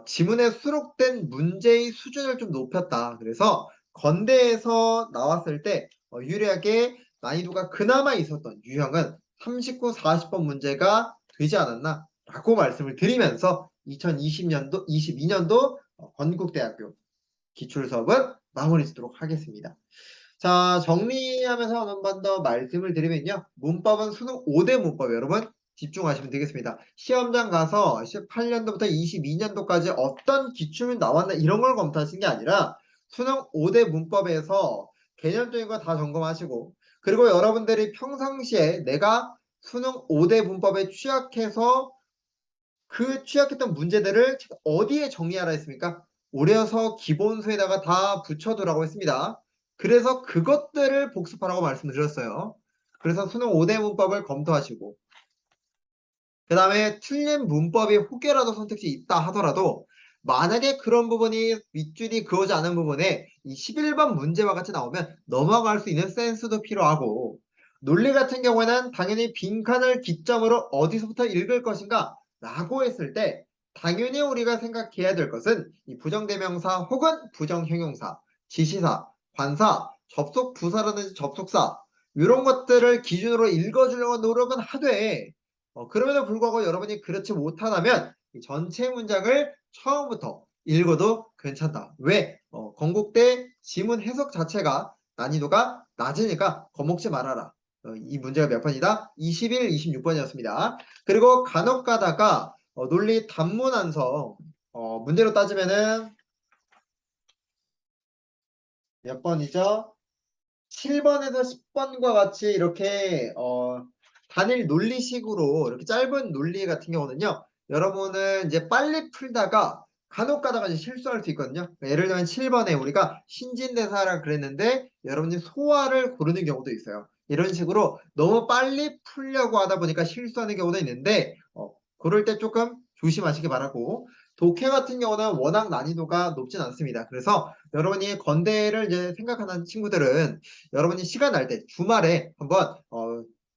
지문에 수록된 문제의 수준을 좀 높였다. 그래서 건대에서 나왔을 때 유리하게 난이도가 그나마 있었던 유형은 39, 40번 문제가 되지 않았나 라고 말씀을 드리면서 2020년도, 22년도 건국대학교 기출수업은 마무리 짓도록 하겠습니다. 자, 정리하면서 한 번 더 말씀을 드리면요. 문법은 수능 5대 문법 여러분 집중하시면 되겠습니다. 시험장 가서 18년도부터 22년도까지 어떤 기출이 나왔나 이런 걸 검토하시는 게 아니라 수능 5대 문법에서 개념적인 거 다 점검하시고 그리고 여러분들이 평상시에 내가 수능 5대 문법에 취약해서 그 취약했던 문제들을 어디에 정리하라 했습니까? 오려서 기본서에다가 다 붙여두라고 했습니다. 그래서 그것들을 복습하라고 말씀을 드렸어요. 그래서 수능 5대 문법을 검토하시고 그 다음에 틀린 문법이 혹여라도 선택지 있다 하더라도 만약에 그런 부분이 윗줄이 그어지 않은 부분에 이 11번 문제와 같이 나오면 넘어갈 수 있는 센스도 필요하고 논리 같은 경우에는 당연히 빈칸을 기점으로 어디서부터 읽을 것인가 라고 했을 때 당연히 우리가 생각해야 될 것은 이 부정대명사 혹은 부정형용사, 지시사, 관사, 접속 부사라든지 접속사 이런 것들을 기준으로 읽어주려고 노력은 하되 그럼에도 불구하고 여러분이 그렇지 못하다면 이 전체 문장을 처음부터 읽어도 괜찮다. 왜? 건국대 지문 해석 자체가 난이도가 낮으니까 겁먹지 말아라. 이 문제가 몇 번이다? 21, 26번이었습니다. 그리고 간혹 가다가 논리 단문안성 문제로 따지면은 몇 번이죠? 7번에서 10번과 같이 이렇게 단일 논리식으로 이렇게 짧은 논리 같은 경우는요. 여러분은 이제 빨리 풀다가 간혹 가다가 이제 실수할 수 있거든요. 그러니까 예를 들면 7번에 우리가 신진대사라 그랬는데 여러분이 소화를 고르는 경우도 있어요. 이런 식으로 너무 빨리 풀려고 하다 보니까 실수하는 경우도 있는데 그럴 때 조금 조심하시기 바라고 독해 같은 경우는 워낙 난이도가 높진 않습니다. 그래서 여러분이 건대를 이제 생각하는 친구들은 여러분이 시간 날 때 주말에 한번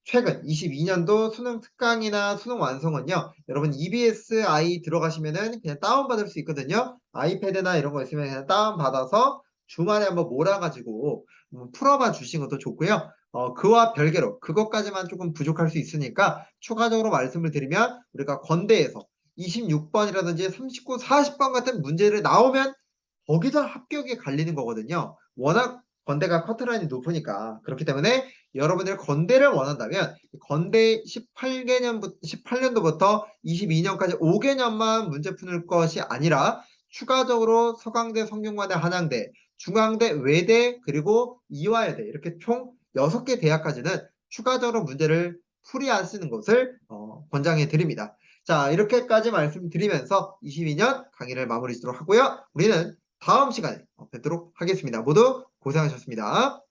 최근 22년도 수능 특강이나 수능 완성은요. 여러분 EBSI 들어가시면은 그냥 다운받을 수 있거든요. 아이패드나 이런 거 있으면 그냥 다운받아서 주말에 한번 몰아가지고 풀어봐 주시는 것도 좋고요. 그와 별개로 그것까지만 조금 부족할 수 있으니까 추가적으로 말씀을 드리면 우리가 건대에서 26번이라든지 39, 40번 같은 문제를 나오면 거기서 합격이 갈리는 거거든요. 워낙 건대가 커트라인이 높으니까. 그렇기 때문에 여러분들 건대를 원한다면 건대 18년도부터 22년까지 5개년만 문제 푸는 것이 아니라 추가적으로 서강대, 성균관대, 한양대, 중앙대, 외대, 그리고 이화여대 이렇게 총 6개 대학까지는 추가적으로 문제를 풀이하시는 것을 권장해 드립니다. 자, 이렇게까지 말씀드리면서 22년 강의를 마무리 짓도록 하고요. 우리는 다음 시간에 뵙도록 하겠습니다. 모두 고생하셨습니다.